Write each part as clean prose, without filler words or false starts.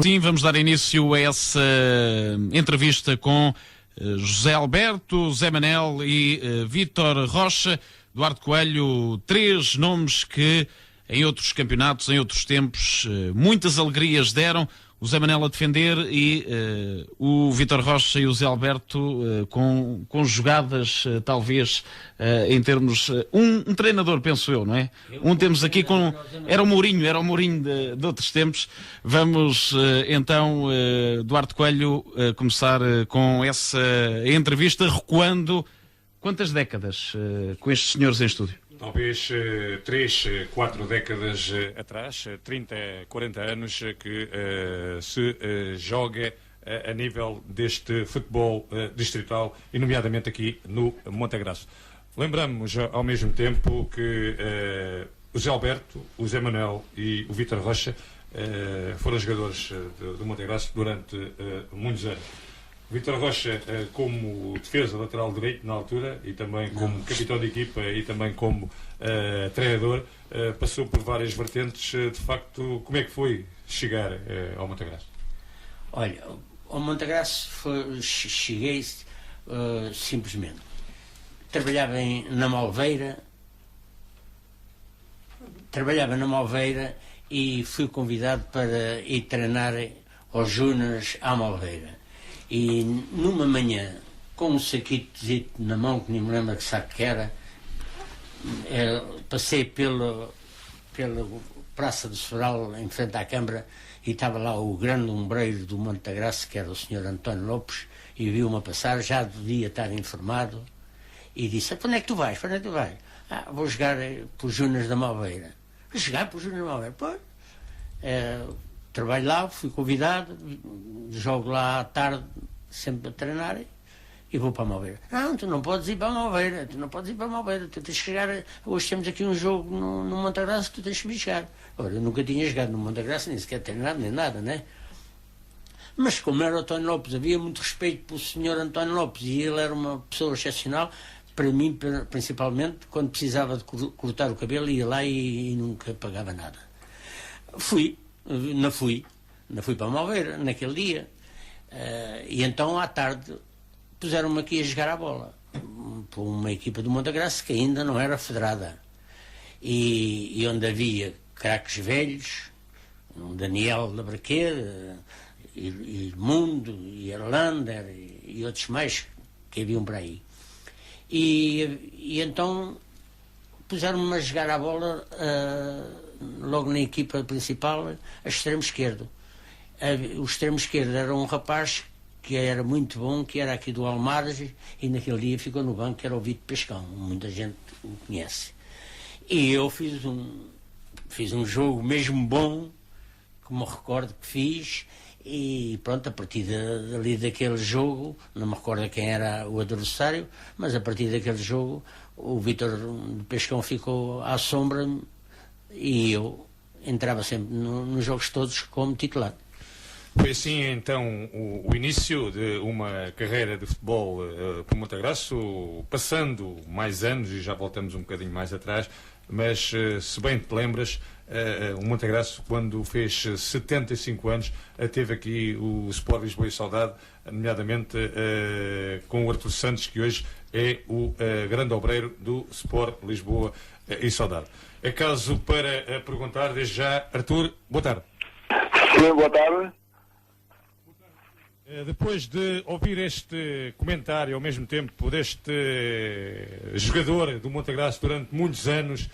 Sim, vamos dar início a essa entrevista com José Alberto, Zé Manel e Vítor Rocha. Duarte Coelho, três nomes que em outros campeonatos, em outros tempos, muitas alegrias deram. O Zé Manel a defender e o Vítor Rocha e o Zé Alberto com jogadas, talvez, em termos... Um treinador, penso eu, não é? Temos aqui com... Era o Mourinho de outros tempos. Vamos, então, Duarte Coelho, começar com essa entrevista, recuando quantas décadas com estes senhores em estúdio? Talvez 3, 4 décadas atrás, 30, 40 anos que se joga a nível deste futebol distrital e nomeadamente aqui no Montegraço. Lembramos ao mesmo tempo que o Zé Alberto, o Zé Manel e o Vítor Rocha foram jogadores do Montegraço durante muitos anos. Vítor Rocha como defesa lateral direito na altura e também como capitão de equipa e também como treinador, passou por várias vertentes. De facto, como é que foi chegar ao Montegraço? Olha, ao Montegraço cheguei simplesmente. Trabalhava na Malveira e fui convidado para ir treinar aos Júniors à Malveira. E numa manhã, com um saquito na mão, que nem me lembro que saco que era, passei pela Praça do Sobral, em frente à Câmara, e estava lá o grande ombreiro do Montegraço, que era o Sr. António Lopes, e viu-me passar, já devia estar informado, e disse: para onde é que tu vais? Para onde é que tu vais? Vou jogar para os Júniors da Malveira. Jogar para os Júniors da Malveira? Pois. Trabalho lá, fui convidado, jogo lá à tarde, sempre a treinar, e vou para a Malveira. Não, tu não podes ir para a Malveira, tu tens que chegar, hoje temos aqui um jogo no Montegraço, tu tens que me chegar. Ora, eu nunca tinha jogado no Montegraço, nem sequer treinado, nem nada, né? Mas como era o António Lopes, havia muito respeito pelo senhor António Lopes, e ele era uma pessoa excepcional, para mim, principalmente, quando precisava de cortar o cabelo, ia lá e nunca pagava nada. Não fui para a Malveira naquele dia, e então à tarde puseram-me aqui a jogar a bola por uma equipa do Montegraço que ainda não era federada, e onde havia craques velhos, um Daniel da Braqueira, e Mundo, e Erlander e outros mais que haviam por aí, e então puseram-me a jogar a bola logo na equipa principal, a extremo esquerdo. O extremo esquerdo era um rapaz que era muito bom, que era aqui do Almarge, e naquele dia ficou no banco, que era o Vítor Pescão, muita gente o conhece. E eu fiz um jogo mesmo bom, que me recordo que fiz, e pronto, a partir dali daquele jogo, não me recordo quem era o adversário, mas a partir daquele jogo o Vítor Pescão ficou à sombra, e eu entrava sempre nos jogos todos como titular. Foi assim então o início de uma carreira de futebol por Montegraço, passando mais anos, e já voltamos um bocadinho mais atrás, mas se bem te lembras, o Montegraço, quando fez 75 anos, teve aqui o Sport Lisboa e Saudade, nomeadamente com o Artur Santos, que hoje é o grande obreiro do Sport Lisboa e Saudade. É caso para perguntar desde já, Artur, boa tarde. Sim, boa tarde. Depois de ouvir este comentário ao mesmo tempo deste jogador do Montegraço durante muitos anos,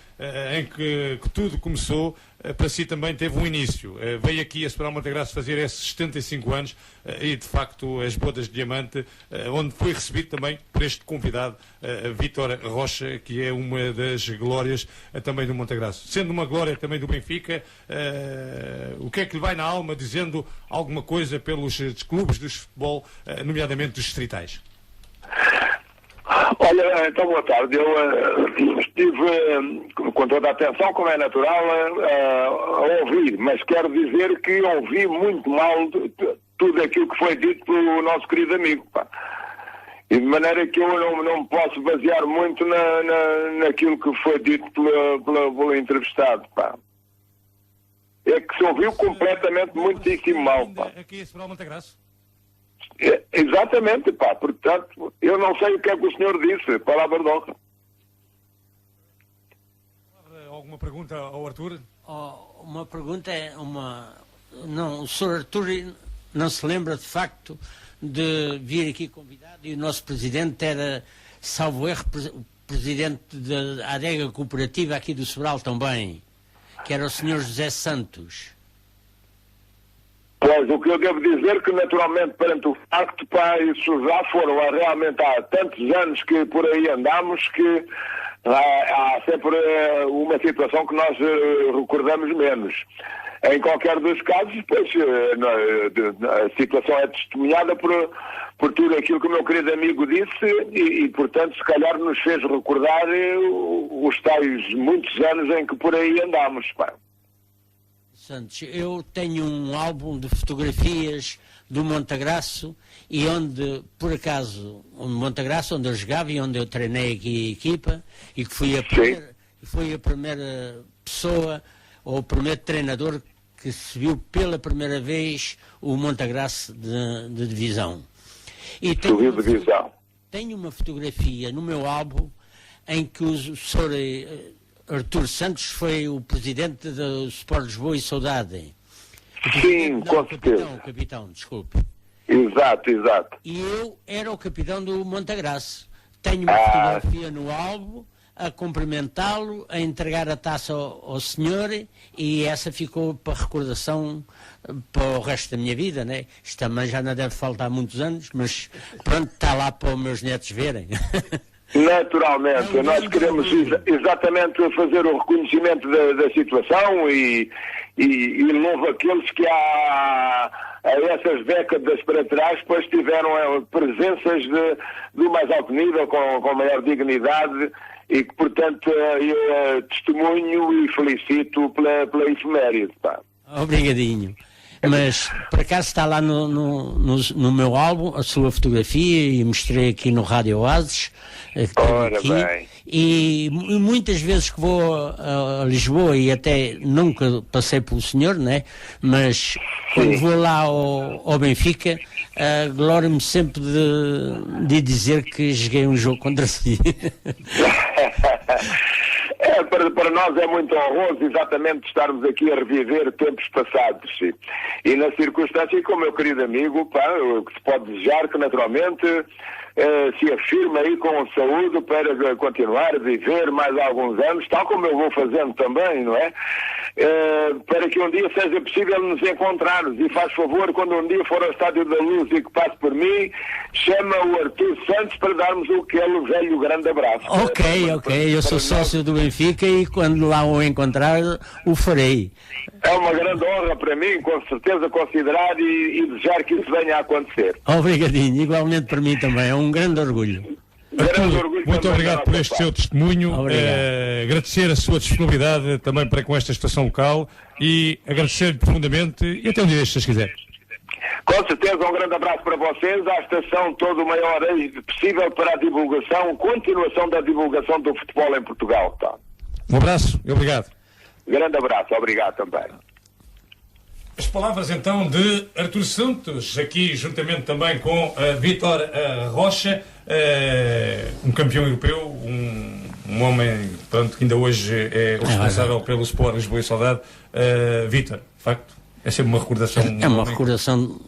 em que tudo começou, para si também teve um início. Veio aqui a esperar o Montegraço fazer esses 75 anos e, de facto, as Bodas de Diamante, onde foi recebido também por este convidado, Vítor Rocha, que é uma das glórias também do Montegraço. Sendo uma glória também do Benfica, o que é que lhe vai na alma, dizendo alguma coisa pelos clubes do futebol, nomeadamente dos distritais? Olha, então boa tarde. Eu estive com toda a atenção, como é natural, a ouvir, mas quero dizer que ouvi muito mal tudo aquilo que foi dito pelo nosso querido amigo, pá. E de maneira que eu não posso basear muito na, naquilo que foi dito pelo entrevistado, pá. é que se ouviu completamente muitíssimo mal, pá. Aqui a Sobral Montagraço. Exatamente, pá. Portanto, eu não sei o que é que o senhor disse, palavra de honra. Alguma pergunta ao Artur? Uma pergunta é Não, o Sr. Artur não se lembra de facto de vir aqui convidado e o nosso presidente era, salvo erro, o presidente da adega cooperativa aqui do Sobral também, que era o Sr. José Santos. Pois, o que eu devo dizer que naturalmente perante o facto, pá, isso já foram realmente há tantos anos que por aí andamos que há sempre uma situação que nós recordamos menos. Em qualquer dos casos, pois, a situação é testemunhada por tudo aquilo que o meu querido amigo disse e, portanto, se calhar nos fez recordar os tais muitos anos em que por aí andamos, pá. Santos, eu tenho um álbum de fotografias do Montagraço e onde, por acaso, Montagraço, onde eu jogava e onde eu treinei aqui a equipa e que fui a primeira pessoa ou o primeiro treinador que se viu pela primeira vez o Montagraço de divisão. E tenho uma fotografia no meu álbum em que o Sr. Artur Santos foi o presidente do Sport Lisboa e Saudade. Sim, com certeza. O capitão, desculpe. Exato. E eu era o capitão do Montagraço. Tenho uma fotografia no álbum a cumprimentá-lo, a entregar a taça ao senhor e essa ficou para recordação para o resto da minha vida, né? Isto também já não deve faltar muitos anos, mas pronto, está lá para os meus netos verem. Naturalmente, nós queremos exatamente fazer o reconhecimento da situação e louvo aqueles que há essas décadas para trás, pois tiveram presenças do mais alto nível, com maior dignidade e que, portanto, eu testemunho e felicito pela efeméride, pá. Obrigadinho. Mas, por acaso, está lá no meu álbum a sua fotografia e mostrei aqui no Rádio Oasis. Ora aqui, bem. E muitas vezes que vou a Lisboa e até nunca passei pelo senhor, né? Mas quando vou lá ao Benfica, glório-me sempre de dizer que joguei um jogo contra si. Para nós é muito honroso exatamente estarmos aqui a reviver tempos passados e na circunstância, como meu querido amigo, pá, o que se pode desejar que naturalmente se afirme aí com saúde para continuar a viver mais alguns anos, tal como eu vou fazendo também, não é? Para que um dia seja possível nos encontrarmos e faz favor, quando um dia for ao Estádio da Luz e que passe por mim, chama o Artur Santos para darmos aquele velho grande abraço. Ok, eu sou sócio do Benfica e quando lá o encontrar o farei. É uma grande honra para mim, com certeza, considerar e desejar que isso venha a acontecer. Obrigadinho, igualmente para mim também, é um grande orgulho. Artur, muito obrigado por este seu testemunho, agradecer a sua disponibilidade também para com esta situação local e agradecer-lhe profundamente e até um dia destes, se quiser. Com certeza, um grande abraço para vocês, à estação todo o maior êxito possível para a divulgação, continuação da divulgação do futebol em Portugal. Tá? Um abraço e obrigado. Grande abraço, obrigado também. As palavras então de Artur Santos, aqui juntamente também com Vítor Rocha, um campeão europeu, um homem pronto, que ainda hoje é o responsável pelo Sport Lisboa e Saudade. Vítor, de facto, é sempre uma recordação. É uma recordação,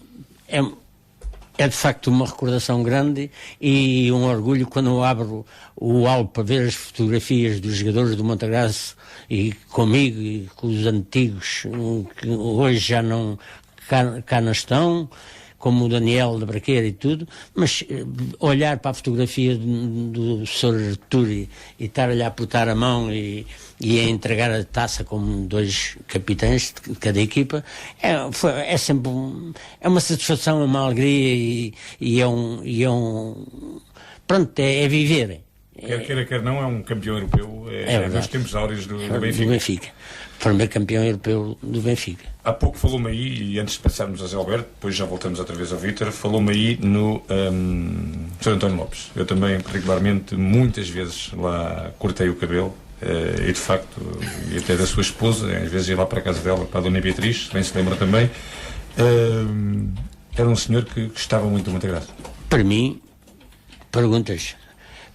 é de facto uma recordação grande e um orgulho quando eu abro o álbum para ver as fotografias dos jogadores do Montagraço e comigo e com os antigos que hoje já não cá não estão, como o Daniel da Braqueira e tudo, mas olhar para a fotografia do Sr. Artur e estar a lhe apertar a mão e a entregar a taça como dois capitães de cada equipa, é sempre uma satisfação, é uma alegria pronto, é viver. Quer queira, quer não, é um campeão europeu, é dos tempos áureos do Benfica. Do Benfica. Primeiro campeão europeu do Benfica. Há pouco falou-me aí, e antes de passarmos a Zé Alberto, depois já voltamos outra vez ao Vítor, falou-me aí no Sr. António Lopes. Eu também, particularmente, muitas vezes lá cortei o cabelo, e de facto, e até da sua esposa, às vezes ia lá para a casa dela, para a Dona Beatriz, bem se lembra também, era um senhor que gostava muito do Montagraço. Para mim, perguntas,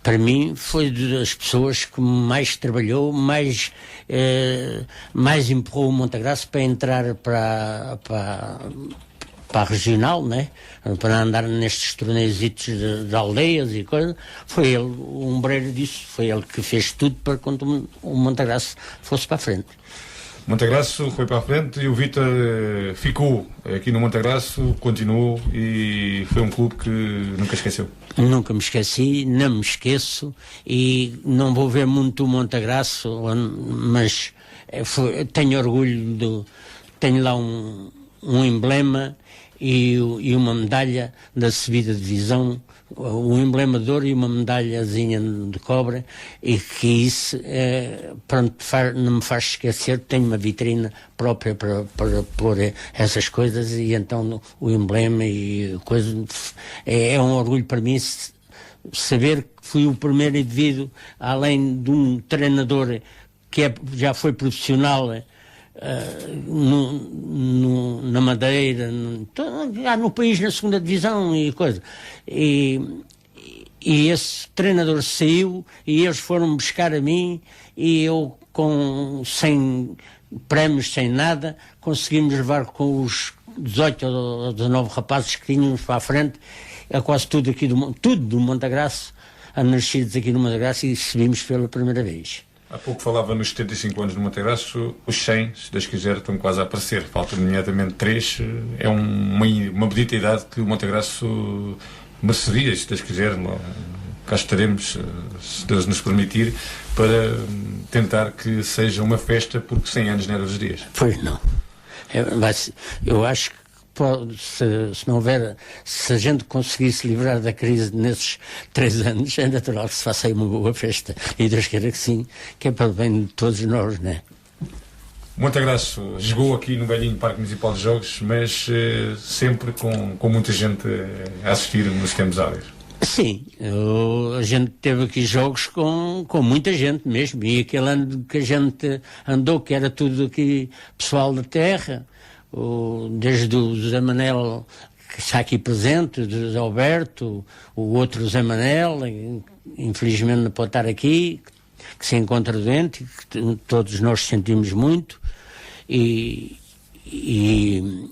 para mim foi das pessoas que mais trabalhou, mais empurrou o Montagraço para entrar para a regional, né? Para andar nestes torneios de aldeias e coisas. Foi ele o ombreiro disso, foi ele que fez tudo para quando o Montagraço fosse para a frente. Montagraço foi para a frente e o Vítor ficou aqui no Montagraço, continuou e foi um clube que nunca esqueceu. Nunca me esqueci, não me esqueço e não vou ver muito o Montagraço, mas tenho orgulho tenho lá um emblema e uma medalha da subida de divisão, um emblema de ouro e uma medalhazinha de cobre, e que isso pronto, não me faz esquecer. Tenho uma vitrina própria para pôr essas coisas, e então o emblema e coisa é um orgulho para mim saber que fui o primeiro indivíduo, além de um treinador que já foi profissional na Madeira, no país, na segunda divisão e coisa. E esse treinador saiu e eles foram buscar a mim, e eu, sem prémios, sem nada, conseguimos levar com os 18 ou 19 rapazes que tínhamos para a frente, a quase tudo aqui tudo do Montagraço, a nascidos aqui no Montagraço, e subimos pela primeira vez. Há pouco falava nos 75 anos do Montagraço, os 100, se Deus quiser, estão quase a aparecer. Faltam imediatamente 3. É uma bendita idade que o Montagraço mereceria, se Deus quiser. Cá estaremos, se Deus nos permitir, para tentar que seja uma festa, porque 100 anos não eram os dias. Pois não. Eu acho que se não houver, se a gente conseguisse livrar da crise nesses 3 anos, é natural que se faça aí uma boa festa, e Deus queira que sim, que é para o bem de todos nós, não é? Montagraço jogou aqui no velhinho Parque Municipal de Jogos, mas sempre com muita gente a assistir nos tempos áureos. Sim, a gente teve aqui jogos com muita gente mesmo, e aquele ano que a gente andou, que era tudo aqui pessoal da terra, desde o Zé Manel, que está aqui presente, o Zé Alberto, o outro Zé Manel, infelizmente não pode estar aqui, que se encontra doente, que todos nós sentimos muito,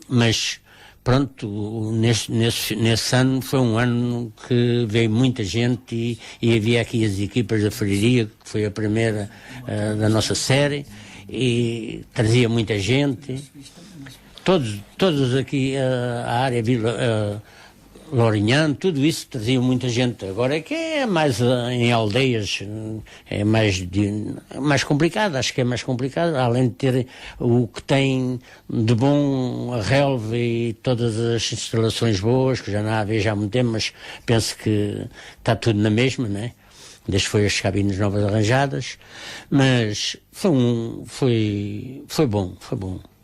mas pronto, nesse ano foi um ano que veio muita gente, e havia aqui as equipas da Freiria, que foi a primeira da nossa série, e trazia muita gente. Todos aqui, a área Vila Lourinhã, tudo isso trazia muita gente. Agora é que é mais em aldeias, é mais complicado, acho que é mais complicado, além de ter o que tem de bom a relva e todas as instalações boas, que já não há a ver já há muito tempo, mas penso que está tudo na mesma, né? Desde foi as cabines novas arranjadas, mas foi bom.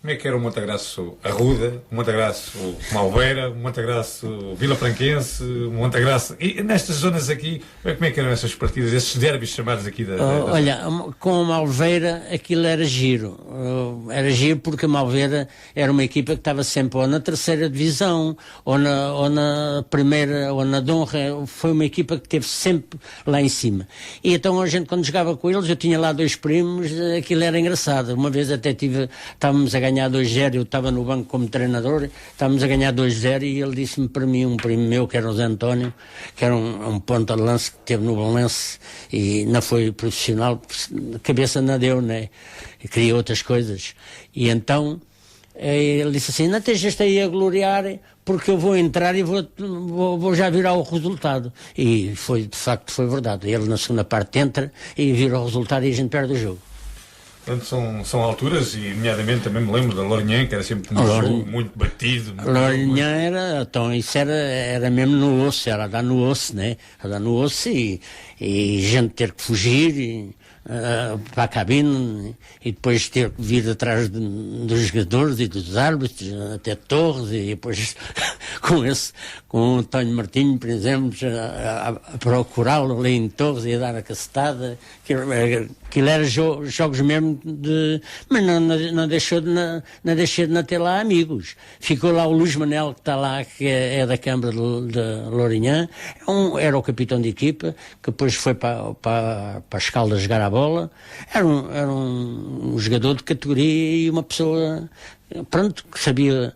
Como é que era o Montagraço Arruda, o Montagraço Malveira, o Montagraço Vila Franquense, o Montagraço... E nestas zonas aqui, como é que eram essas partidas, esses derbys chamados aqui da... Olha, com a Malveira aquilo era giro. Era giro porque a Malveira era uma equipa que estava sempre ou na terceira divisão, ou na primeira, ou na Donra. Foi uma equipa que esteve sempre lá em cima. E então a gente, quando jogava com eles, eu tinha lá 2 primos, aquilo era engraçado. Uma vez até estávamos a ganhar 2-0, eu estava no banco como treinador, estávamos a ganhar 2-0, e ele disse-me para mim, um primo meu, que era o Zé António, que era um ponta de lance que teve no Belenense e não foi profissional, cabeça não deu, né? E queria outras coisas. E então ele disse assim: não tens este aí a gloriar, porque eu vou entrar e vou já virar o resultado. E de facto foi verdade. Ele na segunda parte entra e vira o resultado, e a gente perde o jogo. Portanto, são alturas, e nomeadamente também me lembro da Lourinhã, que era sempre um jogo muito batido. Lourinhã era, então isso era mesmo no osso, era dar no osso, né? Era dar no osso, e gente ter que fugir para a cabine, e depois ter que vir atrás dos jogadores e dos árbitros, até Torres, e depois com o António Martinho, por exemplo, a procurá-lo ali em Torres e a dar a cacetada. Aquilo era jogos mesmo de... Mas não deixou de não ter lá amigos. Ficou lá o Luís Manel, que está lá, que é da Câmara de Lourinhã, era o capitão de equipa, que depois foi para as Caldas jogar a bola. Era um jogador de categoria e uma pessoa, pronto, que sabia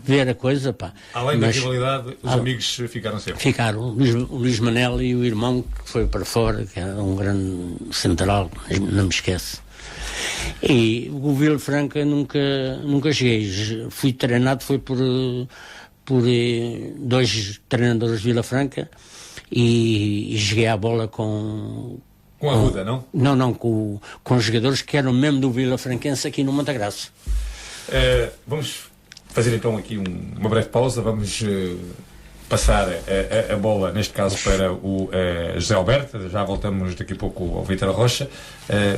ver a coisa, pá. Além da rivalidade, os amigos ficaram sempre. Ficaram. O Luís Manel e o irmão, que foi para fora, que era um grande central, não me esqueço. E o Vila Franca nunca cheguei. Fui treinado, foi por 2 treinadores de Vila Franca, e joguei a bola com a Ruda, não? Não, com jogadores que eram mesmo do Vila Franquense aqui no Montagraça. Vamos fazer então aqui uma breve pausa. Vamos passar a bola, neste caso, para o José Alberto. Já voltamos daqui a pouco ao Vítor Rocha.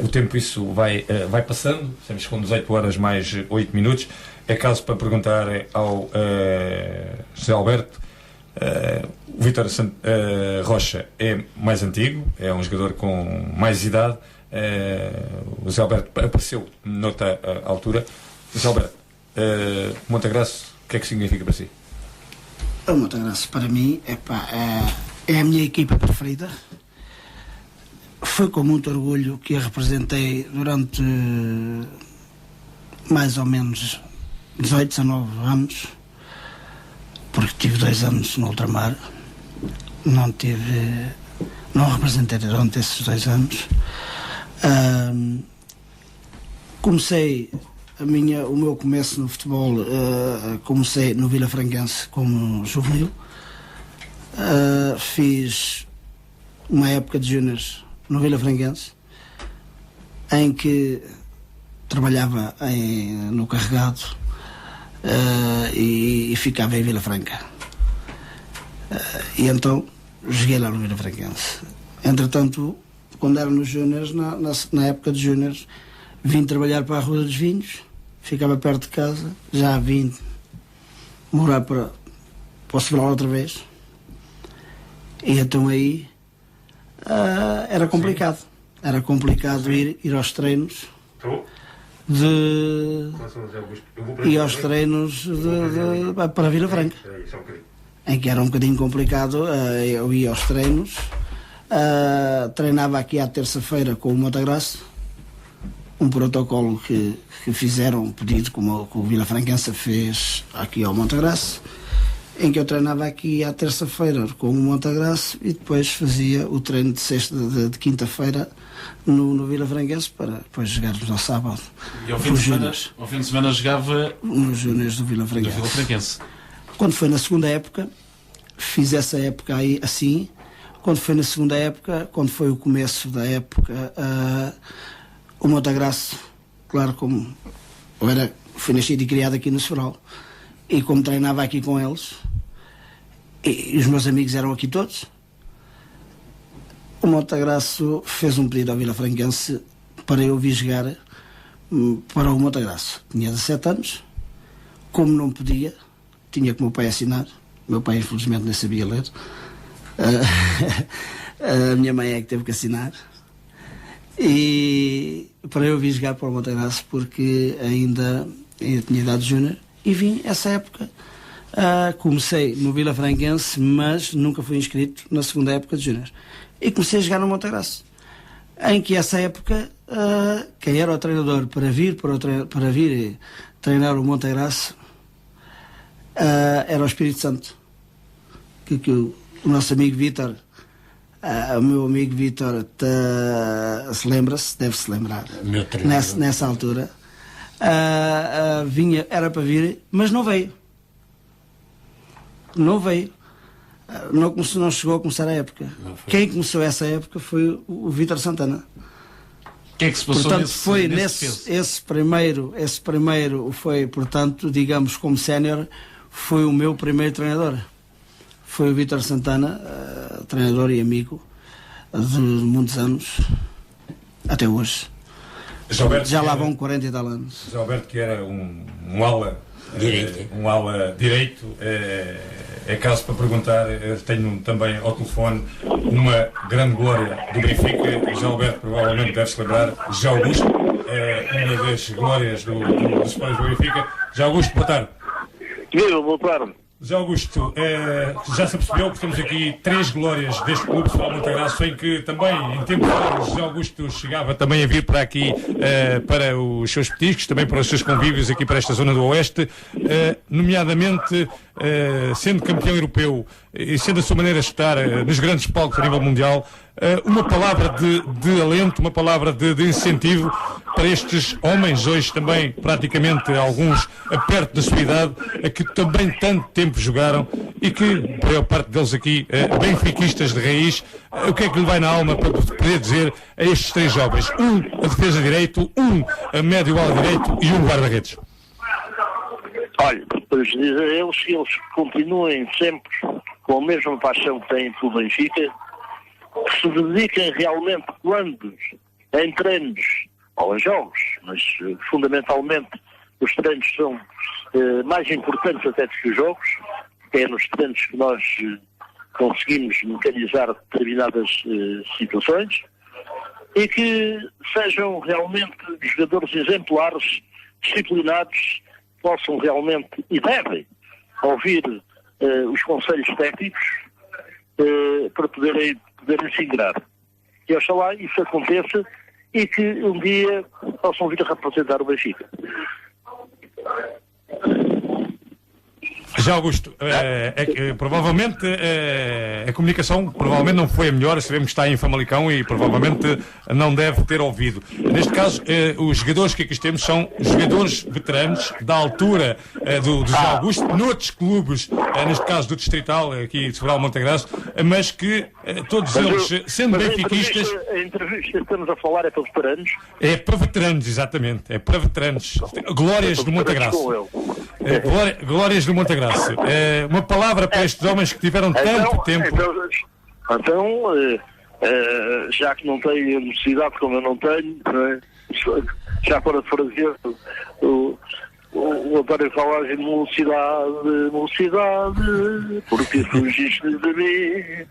O tempo isso vai passando. Estamos com 18 horas mais 8 minutos. É caso para perguntar ao José Alberto. O Vítor Rocha é mais antigo, é um jogador com mais idade. O José Alberto apareceu noutra altura. José Alberto, Montagraça, o que é que significa para si? O Montagraça, para mim, é a minha equipa preferida. Foi com muito orgulho que a representei durante mais ou menos 18, 19 anos, porque tive 2 anos no ultramar. Não representei durante esses 2 anos. Comecei o meu começo no futebol, comecei no Vila Franquense como juvenil. Fiz uma época de júniores no Vila Franquense, em que trabalhava no carregado, e ficava em Vila Franca. E então joguei lá no Vila Franquense. Entretanto, quando era nos júniores, na época de júniores, vim trabalhar para a Rua dos Vinhos, ficava perto de casa, já vim morar para o Sobral outra vez. E então aí era complicado. Era complicado ir aos treinos. Aos treinos para Vila Franca, em que era um bocadinho complicado. Eu ia aos treinos, treinava aqui à terça-feira com o Montagraça, um protocolo que fizeram, um pedido como o Vila Franquense fez aqui ao Montagraça, em que eu treinava aqui à terça-feira com o Montagraça e depois fazia o treino de quinta-feira no Vila Franquense, para depois jogarmos ao sábado. E ao fim de semana jogava nos júniores do Vila Franquense. Quando foi na segunda época, fiz essa época aí assim. Quando foi na segunda época, quando foi o começo da época, o Montagraça, claro, como fui nascido e criado aqui no Sobral, e como treinava aqui com eles, e os meus amigos eram aqui todos, o Montagraça fez um pedido ao Vila Franquense para eu vir jogar para o Montagraça. Tinha 17 anos, como não podia, tinha que o meu pai assinar. O meu pai, infelizmente, nem sabia ler. A minha mãe é que teve que assinar. E para eu vir jogar para o Montagraça, porque ainda tinha idade júnior, e vim essa época. Comecei no Vila Franquense, mas nunca fui inscrito na segunda época de júnior. E comecei a jogar no Montagraça, em que essa época, quem era o treinador para vir treinar o Montagraça era o Espírito Santo, que o nosso amigo Vítor, o meu amigo Vítor, deve-se lembrar, nessa altura, era para vir, mas não veio. Não chegou a começar a época. Quem começou essa época foi o Vítor Santana. O que é que se passou? Portanto, foi esse primeiro foi, portanto, digamos, como sénior, foi o meu primeiro treinador. Foi o Vítor Santana, treinador e amigo de muitos anos, até hoje. Já lá vão 40 e tal anos. José Alberto, que era um ala um ala direito. É caso para perguntar, tenho também ao telefone uma grande glória do Benfica, José Alberto provavelmente deve-se lembrar, José Augusto, uma das glórias dos pais do Benfica. José Augusto, boa tarde. Viva, boa tarde. José Augusto, já se percebeu que temos aqui 3 glórias deste clube de futebol Montagraço, em que também, em tempos de José Augusto chegava também a vir para aqui, para os seus petiscos, também para os seus convívios aqui para esta zona do Oeste, nomeadamente sendo campeão europeu e sendo a sua maneira de estar nos grandes palcos a nível mundial, uma palavra de alento, uma palavra de incentivo para estes homens, hoje também praticamente alguns perto da sua idade, que também tanto tempo jogaram e que, a maior parte deles aqui, benfiquistas de raiz. O que é que lhe vai na alma para poder dizer a estes 3 jovens? Um a defesa direito, um a médio ala direito e um guarda-redes. Olha, para dizer a eles que eles continuem sempre com a mesma paixão que têm pelo Benfica, que se dediquem realmente quando em treinos ou em jogos, mas fundamentalmente os treinos são mais importantes até do que os jogos, é nos treinos que nós conseguimos mecanizar determinadas situações, e que sejam realmente jogadores exemplares, disciplinados, possam realmente e devem ouvir os conselhos técnicos para poderem se ingrar. E oxalá isso aconteça e que um dia possam vir a representar o Benfica. Já Augusto, provavelmente a comunicação provavelmente não foi a melhor, sabemos que está em Famalicão e provavelmente não deve ter ouvido. Neste caso, os jogadores que aqui temos são jogadores veteranos da altura do José Augusto, noutros clubes, neste caso do Distrital, aqui de Sobral Montagraço, mas que todos eles, sendo benfiquistas... A entrevista que estamos a falar é para veteranos? É para veteranos, exatamente, é para veteranos. Glórias do Montagraço. Glórias do Montagraço. Uma palavra para estes homens que tiveram tanto tempo. Então, já que não têm a necessidade como eu não tenho, já para frasear o António Falas em velocidade, porque fugiste de mim.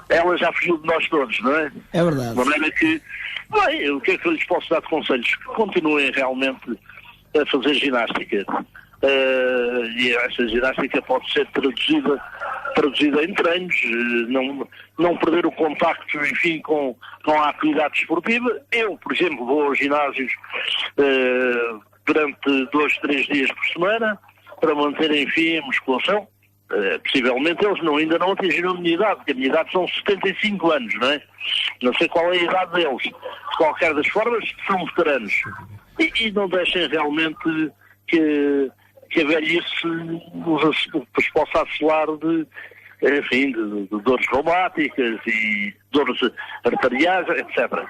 Ela já fugiu de nós todos, não é? É verdade. De maneira que, bem, o que é que eu lhes posso dar de conselhos? Que continuem realmente a fazer ginástica. E essa ginástica pode ser traduzida em treinos, não perder o contacto, enfim, com a atividade esportiva. Eu, por exemplo, vou aos ginásios durante 2, 3 dias por semana para manter, enfim, a musculação. Possivelmente eles ainda não atingiram a minha idade, porque a minha idade são 75 anos, não é? Não sei qual é a idade deles. De qualquer das formas, são veteranos. E não deixem realmente que a velhice os possa assolar de dores reumáticas e dores arteriais, etc.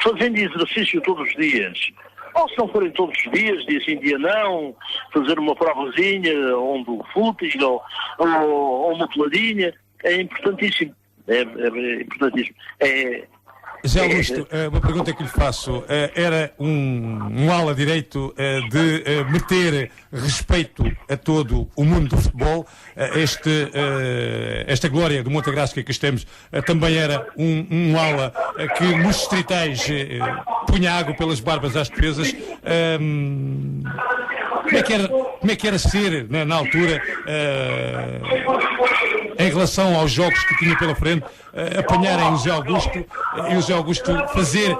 Fazendo exercício todos os dias, ou se não forem todos os dias, dia sim, dia não, fazer uma provazinha, onde o footing ou uma peladinha, é importantíssimo. É importantíssimo. José Augusto, uma pergunta que lhe faço. Era um ala direito de meter respeito a todo o mundo do futebol. Esta glória do Montagraço que aqui estamos também era um ala que nos distritais punha água pelas barbas às defesas. Como é que era ser, na altura, em relação aos jogos que tinha pela frente, apanharem o José Augusto e o José Augusto fazer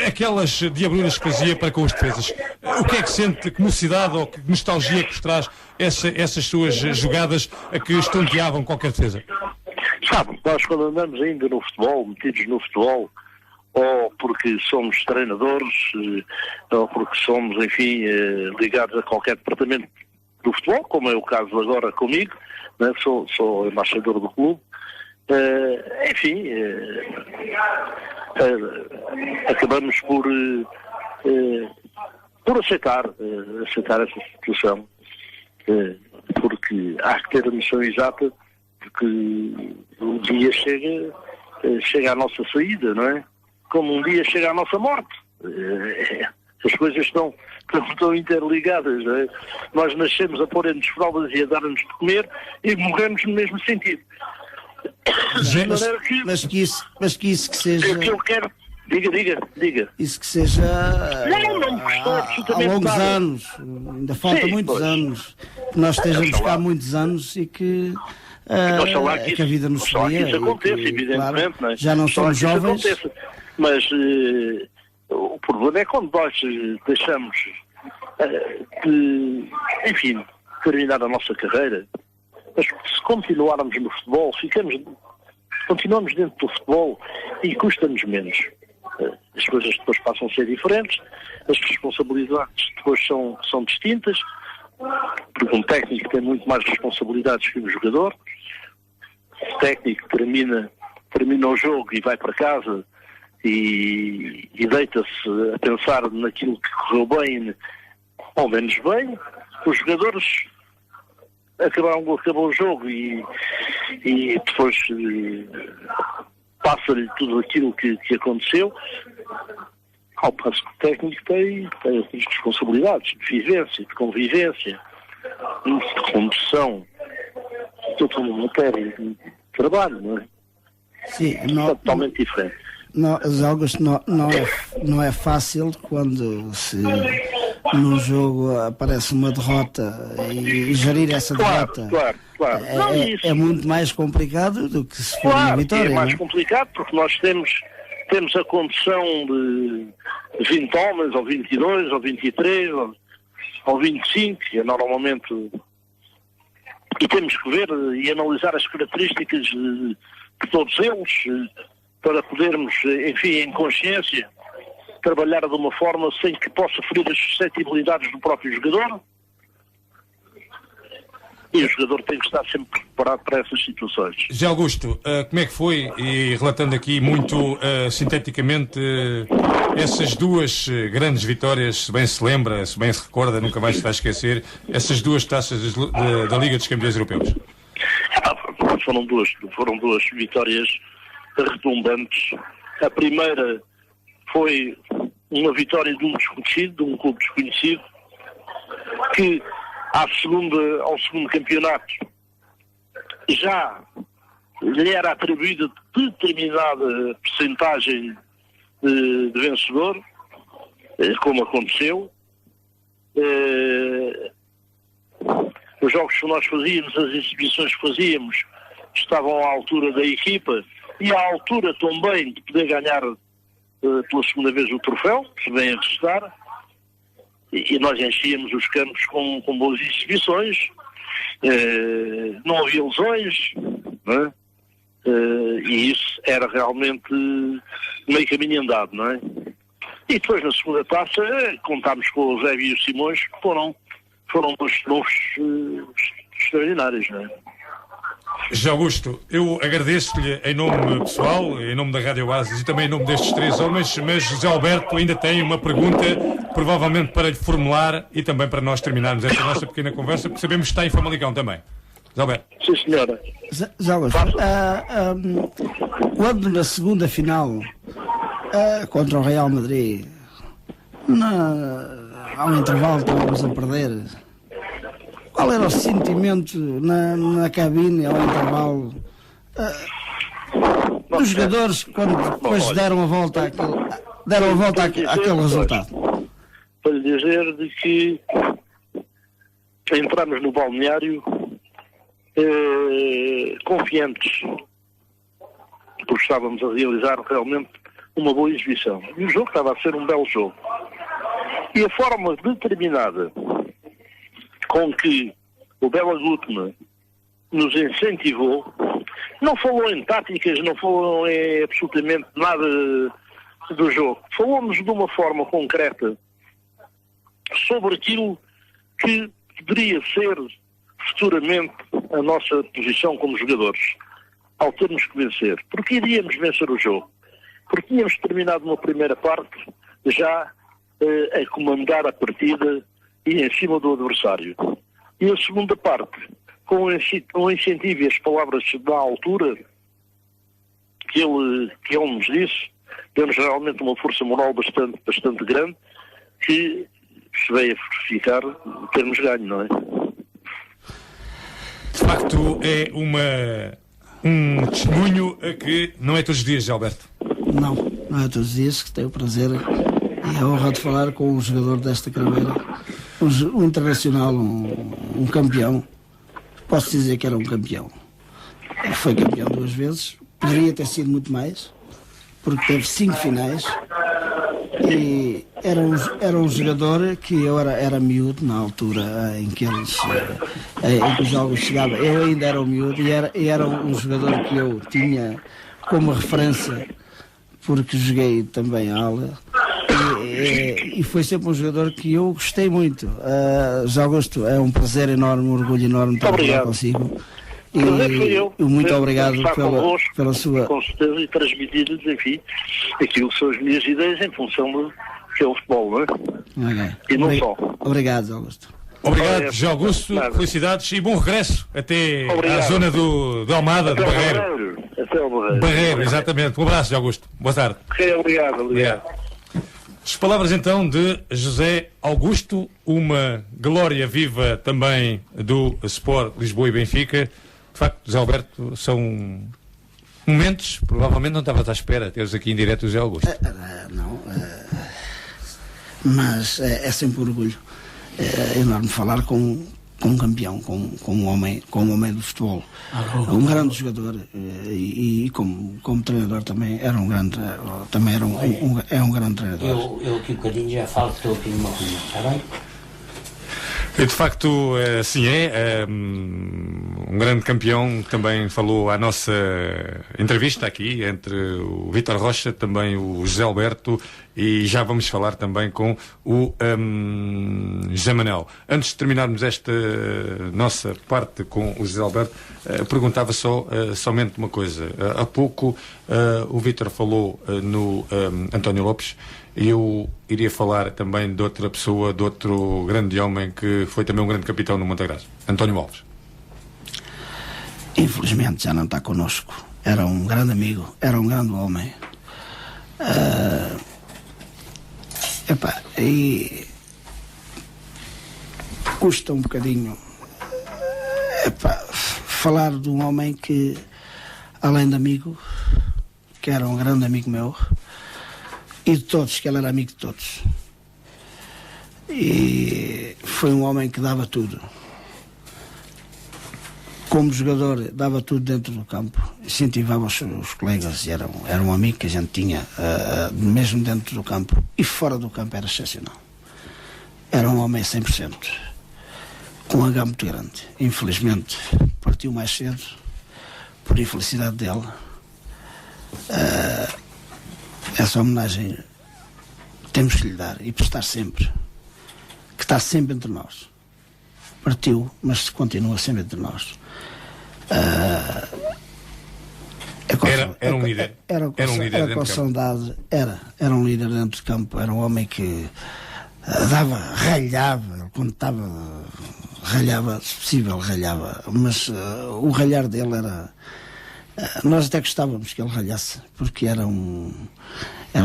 aquelas diabruras que fazia para com os defesas? O que é que sente, que mocidade ou que nostalgia que vos traz essas suas jogadas que estonteavam qualquer defesa? Sabe, nós quando andamos ainda no futebol, metidos no futebol, ou porque somos treinadores, ou porque somos, enfim, ligados a qualquer departamento do futebol, como é o caso agora comigo, né? Sou embaixador do clube, enfim, acabamos por aceitar essa situação, porque há que ter a noção exata de que um dia chega à nossa saída, não é? Como um dia chega à nossa morte. As coisas estão interligadas. Não é? Nós nascemos a pôr-nos fraldas e a dar-nos de comer e morremos no mesmo sentido. Mas que isso que seja... O que eu quero... Diga. Isso que seja não há longos anos, ainda falta muitos anos, que nós estejamos cá há muitos anos e que a vida nos seria. Isso acontece, evidentemente. Claro, não é? Já não somos jovens. Mas o problema é quando nós deixamos de, enfim, terminar a nossa carreira. Mas se continuarmos no futebol, continuamos dentro do futebol e custa-nos menos. As coisas depois passam a ser diferentes, as responsabilidades depois são distintas, porque um técnico tem muito mais responsabilidades que um jogador. O técnico termina o jogo e vai para casa e deita-se a pensar naquilo que correu bem ou menos bem. Os jogadores acabou o jogo e depois passa-lhe tudo aquilo que aconteceu, ao passo que o técnico tem outras responsabilidades de vivência, de convivência, de condução, toda uma matéria de trabalho, não é? Sim, totalmente diferente. Augusto, não é fácil quando num jogo aparece uma derrota e gerir essa derrota. Claro. É muito mais complicado do que se for uma vitória. É mais não? complicado porque nós temos a condição de 20 homens, ou 22, ou 23, ou 25, que é normalmente... E temos que ver e analisar as características de todos eles, para podermos, enfim, em consciência, trabalhar de uma forma sem que possa ferir as suscetibilidades do próprio jogador. E o jogador tem que estar sempre preparado para essas situações. José Augusto, como é que foi, e relatando aqui muito sinteticamente, essas duas grandes vitórias, se bem se lembra, se bem se recorda, nunca mais se vai esquecer, essas duas taças da Liga dos Campeões Europeus? Foram duas vitórias retumbantes. A primeira foi uma vitória de um desconhecido, de um clube desconhecido, que ao segundo campeonato já lhe era atribuída determinada percentagem de vencedor, como aconteceu. Os jogos que nós fazíamos, as exibições que fazíamos, estavam à altura da equipa e à altura também de poder ganhar pela segunda vez o troféu, se bem a restar, e nós enchíamos os campos com boas exibições, não havia lesões, não é? E isso era realmente meio caminho andado, não é? E depois na segunda taça contámos com o Zé e o Simões, que foram dois novos extraordinários, não é? José Augusto, eu agradeço-lhe em nome pessoal, em nome da Rádio Oasis e também em nome destes três homens, mas José Alberto ainda tem uma pergunta, provavelmente para lhe formular e também para nós terminarmos esta nossa pequena conversa, porque sabemos que está em Famalicão também. José Alberto. Sim, senhora. José Augusto, quando na segunda final contra o Real Madrid, há um intervalo, estávamos a perder. Qual era o sentimento na cabine ao intervalo dos jogadores quando depois deram a volta àquele resultado? Para lhe dizer de que entramos no balneário confiantes, porque estávamos a realizar realmente uma boa exibição. E o jogo estava a ser um belo jogo. E a forma determinada com que o Bela Gutmann nos incentivou, não falou em táticas, não falou em absolutamente nada do jogo. Falou-nos de uma forma concreta sobre aquilo que poderia ser futuramente a nossa posição como jogadores, ao termos que vencer. Porque iríamos vencer o jogo. Porque tínhamos terminado uma primeira parte já a comandar a partida e em cima do adversário. E a segunda parte, com o incentivo e as palavras da altura que ele nos disse, deu-nos realmente uma força moral bastante grande, que se veio a verificar termos ganho, não é? De facto, é um testemunho que não é todos os dias, José Alberto. Não é todos os dias que tenho o prazer e a honra de falar com um jogador desta craveira, um internacional, um campeão. Posso dizer que era um campeão. Foi campeão 2 vezes, poderia ter sido muito mais, porque teve 5 finais. E era um jogador que eu era miúdo na altura em que em que os jogos chegavam. Eu ainda era um miúdo e era um jogador que eu tinha como referência, porque joguei também a ala. E foi sempre um jogador que eu gostei muito. José Augusto, é um prazer enorme, um orgulho enorme estar a falar consigo. E muito obrigado pela sua... Com certeza, e transmitir-lhes, enfim, aquilo que são as minhas ideias em função do que é o futebol, não é? Okay. E não só. Obrigado, Augusto. Obrigado, José Augusto. Felicidades e bom regresso até à zona de Almada, de Barreiro. Até ao Barreiro. Barreiro, exatamente. Um abraço, José Augusto. Boa tarde. Obrigado. As palavras então de José Augusto, uma glória viva também do Sport Lisboa e Benfica. De facto, José Alberto, são momentos, provavelmente não estavas à espera, teres aqui em direto o José Augusto. Mas é sempre um orgulho. É enorme falar com um campeão, com um homem do futebol. Um grande jogador e como treinador também era um grande, é um grande treinador. Eu aqui um bocadinho já falo, estou aqui numa reunião, está bem? E de facto, assim um grande campeão. Também falou à nossa entrevista aqui entre o Vítor Rocha, também o José Alberto, e já vamos falar também com o José Manel. Antes de terminarmos esta nossa parte com o José Alberto, perguntava somente uma coisa. Há pouco o Vítor falou no António Lopes. Eu iria falar também de outra pessoa, de outro grande homem que foi também um grande capitão no Montagraça, António Alves. Infelizmente já não está connosco. Era um grande amigo, era um grande homem. E custa um bocadinho falar de um homem que, além de amigo, que era um grande amigo meu, e de todos, que ele era amigo de todos. E foi um homem que dava tudo. Como jogador, dava tudo dentro do campo, incentivava os colegas, e era um amigo que a gente tinha, mesmo dentro do campo. E fora do campo era excepcional. Era um homem 100%, com um H muito grande. Infelizmente, partiu mais cedo, por infelicidade dele. Essa homenagem temos que lhe dar e prestar sempre, que está sempre entre nós. Partiu, mas continua sempre entre nós. Era um líder. Era com saudade. Era um líder dentro de campo. Era um homem que ralhava, quando estava, ralhava, se possível, ralhava. Mas o ralhar dele era... nós até gostávamos que ele ralhasse, porque era um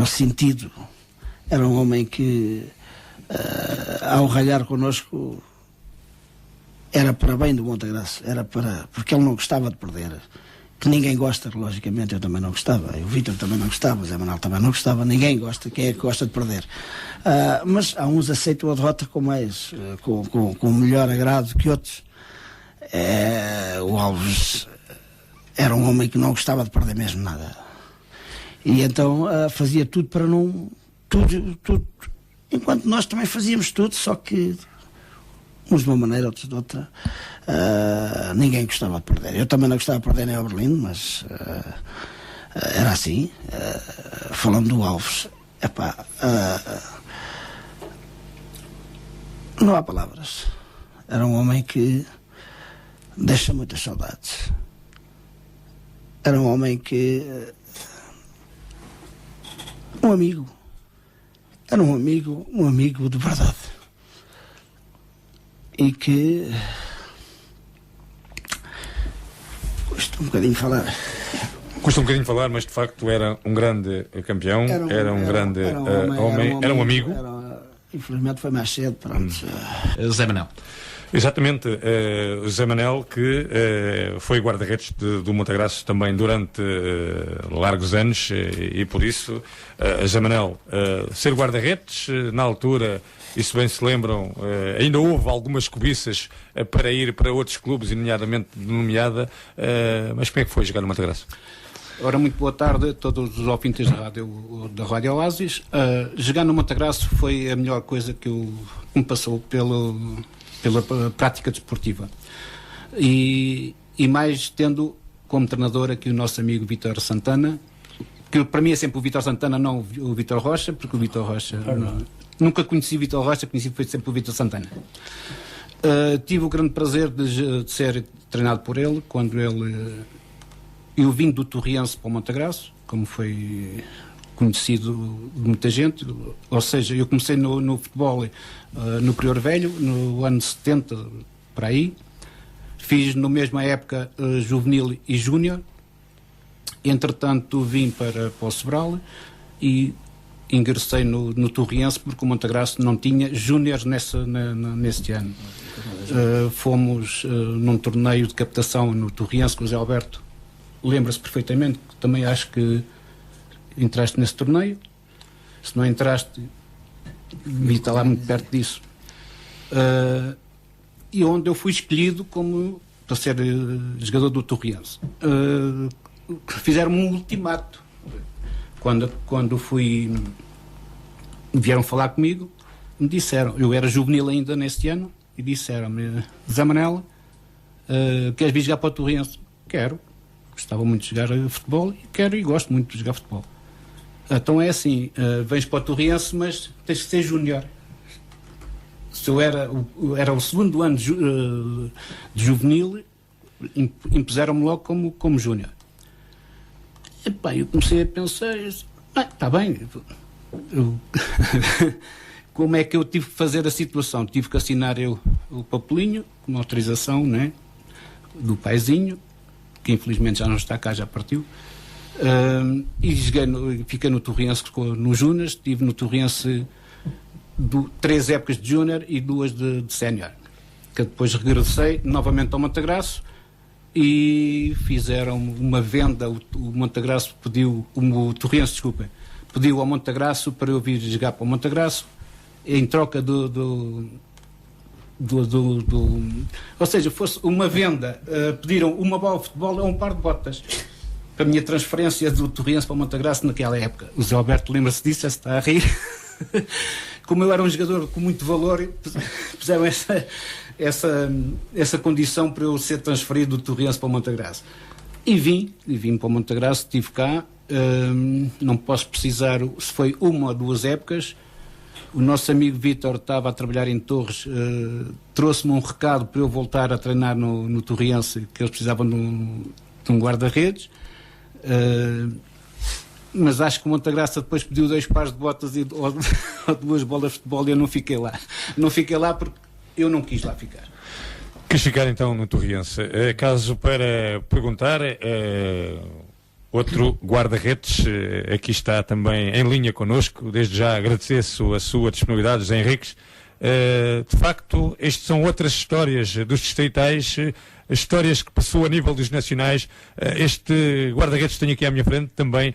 sentido. Era um homem que, ao ralhar connosco, era para bem do Montagraça, porque ele não gostava de perder. Que ninguém gosta, logicamente, eu também não gostava, o Vítor também não gostava, o Zé Manuel também não gostava, ninguém gosta. Quem é que gosta de perder? Mas há uns aceitam a derrota com melhor agrado que outros. O Alves era um homem que não gostava de perder mesmo nada. E então fazia tudo para não... Tudo. Enquanto nós também fazíamos tudo, só que uns de uma maneira, outros de outra. Ninguém gostava de perder. Eu também não gostava de perder em Oberlino, mas era assim. Falando do Alves, não há palavras. Era um homem que deixa muitas saudades. Era um homem que... um amigo. Era um amigo de verdade. E que... custa um bocadinho falar. Custa um bocadinho falar, mas de facto era um grande campeão, era um grande homem, era um amigo. Infelizmente foi mais cedo, pronto. Zé Manel. Exatamente, o Zé Manel, que foi guarda-redes do Montagraço também durante largos anos, e por isso, Zé Manel, ser guarda-redes, na altura, e se bem se lembram, ainda houve algumas cobiças para ir para outros clubes, nomeadamente mas como é que foi jogar no Montagraço? Ora, muito boa tarde a todos os ouvintes da Rádio Oasis. Jogar no Montagraço foi a melhor coisa que me passou pela prática desportiva. E mais tendo como treinador aqui o nosso amigo Vítor Santana, que para mim é sempre o Vítor Santana, não o Vítor Rocha, porque o Vítor Rocha... Nunca conheci o Vítor Rocha, foi sempre o Vítor Santana. Tive o grande prazer de ser treinado por ele, quando eu vim do Torriense para o Montagraço, como foi conhecido de muita gente, ou seja, eu comecei no futebol no Prior Velho, no ano 70, para aí, fiz na mesma época juvenil e júnior, entretanto vim para o Sobral e ingressei no Torriense, porque o Montagraço não tinha júniores neste ano. Fomos num torneio de captação no Torriense com o Zé Alberto, lembra-se perfeitamente, também acho que entraste nesse torneio. Se não entraste, vi estar lá muito perto disso. E onde eu fui escolhido para ser jogador do Torriense. Fizeram-me um ultimato. Quando vieram falar comigo, me disseram, eu era juvenil ainda nesse ano, e disseram-me: Zé Manel, queres vir jogar para o Torriense? Quero. Gostava muito de jogar futebol, e gosto muito de jogar futebol. Então é assim, vens para o Torriense, mas tens que ser júnior. Se eu era o segundo ano de juvenil, impuseram-me logo como júnior. Eu comecei a pensar, está bem, como é que eu tive que fazer a situação? Tive que assinar o papelinho, uma autorização, né, do paizinho, que infelizmente já não está cá, já partiu, e fiquei no Torriense no Júnior. Estive no Torriense 3 épocas de Júnior e 2 de Sénior, que depois regressei novamente ao Montagraço e fizeram uma venda. O Montagraço pediu, o Torriense, desculpem, pediu ao Montagraço para eu vir jogar para o Montagraço em troca ou seja, fosse uma venda, pediram uma bola de futebol a um par de botas para a minha transferência do Torriense para o Montagraço naquela época. O Zé Alberto lembra-se disso, já se está a rir. Como eu era um jogador com muito valor, puseram essa condição para eu ser transferido do Torriense para o Montagraço. E vim para o Montagraço, estive cá, não posso precisar se foi uma ou 2 épocas. O nosso amigo Vítor estava a trabalhar em Torres, trouxe-me um recado para eu voltar a treinar no Torriense, que eles precisavam de um guarda-redes, mas acho que o Montagraça depois pediu 2 pares de botas ou 2 bolas de futebol, e eu não fiquei lá. Não fiquei lá porque eu não quis lá ficar. Quis ficar então no Torriense. Caso para perguntar... Outro guarda-redes aqui está também em linha connosco. Desde já agradeço a sua disponibilidade, José Henriques. De facto, estas são outras histórias dos distritais, histórias que passou a nível dos nacionais. Este guarda-redes que tenho aqui à minha frente também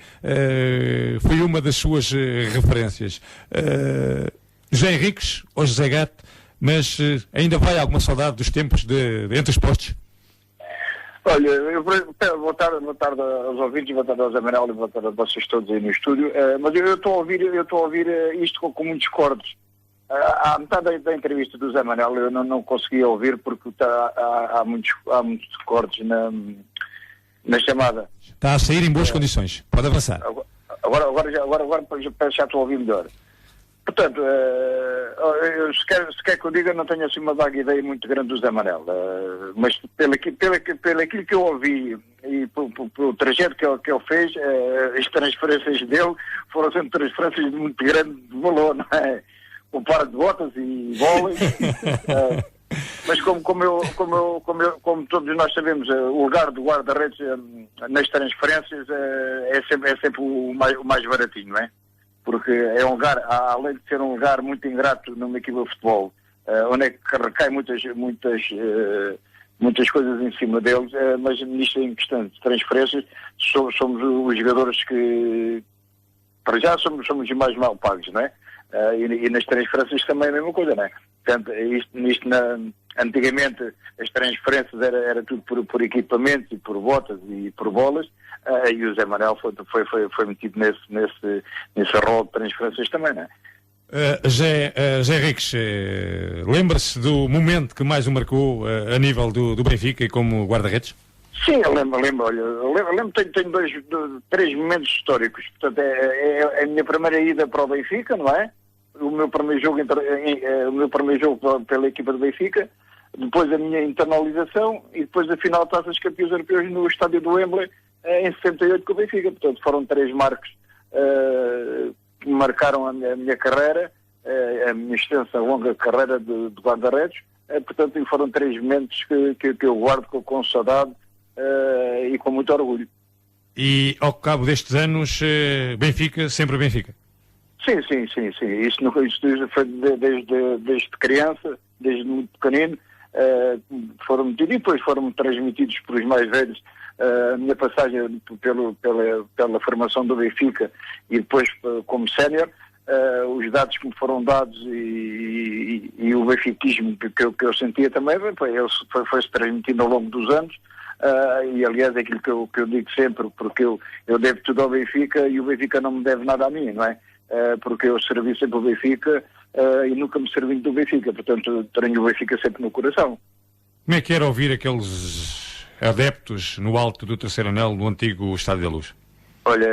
foi uma das suas referências. José Henriques ou José Gato, mas ainda vai alguma saudade dos tempos entre os postos? Olha, boa tarde aos ouvintes, boa tarde ao Zé Manel e boa tarde a vocês todos aí no estúdio. Mas eu estou a ouvir isto com muitos cortes. À metade da entrevista do Zé Manel eu não conseguia ouvir porque há muitos cortes na chamada. Está a sair em boas condições. Pode avançar. Agora já estou a ouvir melhor. Portanto, se quer que eu diga, não tenho assim uma vaga ideia muito grande do Zé Manel, mas pelo aquilo que eu ouvi e pelo trajeto que ele fez, as transferências dele foram sempre transferências de muito grande valor, não é? Um par de botas e bolas. Mas como todos nós sabemos, o lugar do guarda-redes nas transferências é sempre o mais baratinho, não é? porque é um lugar, além de ser um lugar muito ingrato numa equipa de futebol, onde é que recai muitas coisas em cima deles, mas nisto em questão de transferências, somos os jogadores que, para já, somos os mais mal pagos, não é? E nas transferências também é a mesma coisa, não é? Portanto, antigamente as transferências era tudo por equipamentos e por botas e por bolas, e o Zé Manuel foi metido nesse rol de transferências também, não é? Zé Rix, lembra-se do momento que mais o marcou a nível do Benfica e como guarda-redes? Sim, eu lembro, tenho três momentos históricos. Portanto, é a minha primeira ida para o Benfica, não é? O meu primeiro jogo pela equipa do Benfica, depois a minha internalização e depois a final de Taça dos Campeões Europeus no estádio do Wembley em 68 com o Benfica. Portanto, foram três marcos que marcaram a minha carreira, a minha extensa, longa carreira de guarda-redes. Portanto, foram três momentos que eu guardo com saudade e com muito orgulho. E ao cabo destes anos, Benfica, sempre Benfica? Sim. Isso foi desde criança, desde muito pequenino. Foram metidos e depois foram transmitidos por os mais velhos. A minha passagem pela formação do Benfica e depois como sénior, os dados que me foram dados e o benfiquismo que eu sentia também foi-se transmitindo ao longo dos anos. E aliás é aquilo que eu digo sempre, porque eu devo tudo ao Benfica e o Benfica não me deve nada a mim, não é? Porque eu servi sempre o Benfica e nunca me servi do Benfica, portanto tenho o Benfica sempre no coração. Como é que era ouvir aqueles adeptos no alto do terceiro anel no antigo Estádio da Luz? Olha,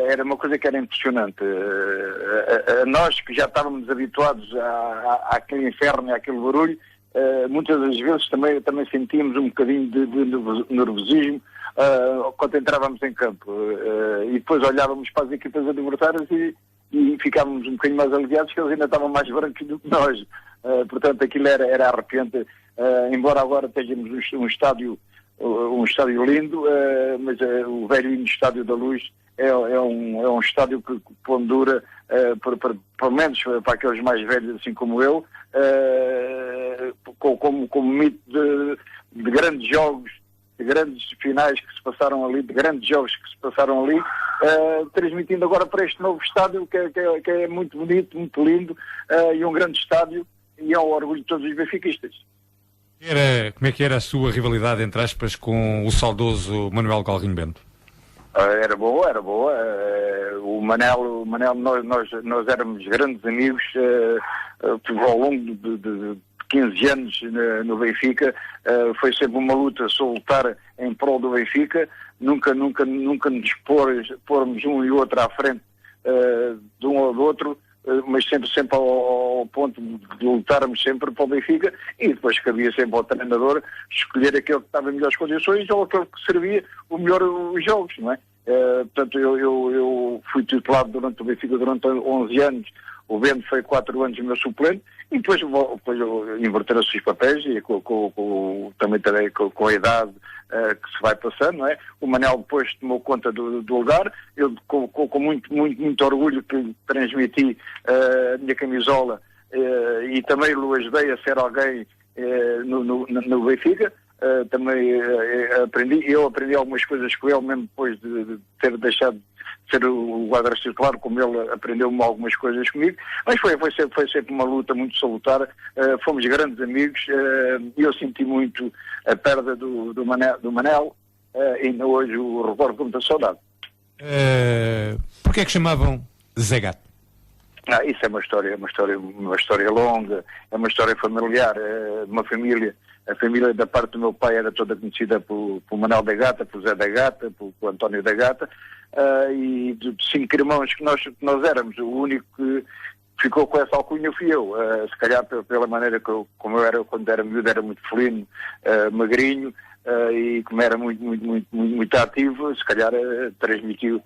era uma coisa que era impressionante. Nós que já estávamos habituados àquele inferno e àquele barulho, muitas das vezes também sentíamos um bocadinho de nervosismo quando entrávamos em campo, e depois olhávamos para as equipas adversárias e ficávamos um bocadinho mais aliviados, que eles ainda estavam mais brancos do que nós. Portanto, aquilo era arrepiante, embora agora tenhamos um estádio lindo, mas o velho Estádio da Luz é um estádio que pondura, pelo menos para aqueles mais velhos assim como eu, como mito de grandes jogos, de grandes finais que se passaram ali, de grandes jogos que se passaram ali, transmitindo agora para este novo estádio que é muito bonito, muito lindo, e um grande estádio, e é um orgulho de todos os benfiquistas. Como é que era a sua rivalidade, entre aspas, com o saudoso Manuel Galrinho Bento? Era boa. O Manel, nós éramos grandes amigos ao longo de 15 anos no Benfica. Foi sempre uma luta solitária em prol do Benfica. Nunca nos pormos um e outro à frente de um ou do outro, mas sempre ao ponto de lutarmos sempre para o Benfica, e depois cabia sempre ao treinador escolher aquele que estava em melhores condições ou aquele que servia o melhor os jogos, não é? Portanto, eu fui titular durante o Benfica durante 11 anos, o Bento foi 4 anos meu suplente, e depois inverteram-se os papéis, e também com a idade que se vai passando, não é? O Manel depois tomou conta do lugar, eu com muito orgulho que transmiti a minha camisola, e também o ajudei a ser alguém no Benfica. Também aprendi algumas coisas com ele, mesmo depois de ter deixado de ser o guarda-redes titular, como ele aprendeu algumas coisas comigo, mas foi sempre uma luta muito salutar. Fomos grandes amigos, e eu senti muito a perda do Manel, e ainda hoje o recordo com muita saudade. Porquê é que chamavam Zé Gato? Isso é uma história longa, é uma história familiar, uma família. A família da parte do meu pai era toda conhecida por Manuel da Gata, por Zé da Gata, por António da Gata, e de 5 irmãos que nós éramos, o único que ficou com essa alcunha fui eu. Se calhar pela maneira como eu era quando era miúdo, era muito felino, magrinho, e como era muito ativo, se calhar transmitiu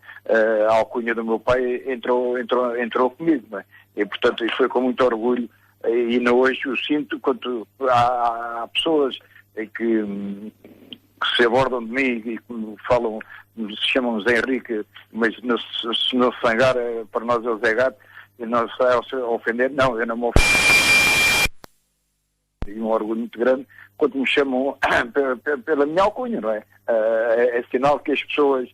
a alcunha do meu pai, entrou comigo, não é? E portanto isso foi com muito orgulho. E ainda hoje eu sinto, quando há pessoas que que se abordam de mim e que me falam, se chamam Zé Henrique, mas no Sangar, para nós é o Zé Gato, e não se a ofender, não, eu não me ofendo. E um orgulho muito grande quando me chamam pela minha alcunha, não é? É sinal que as pessoas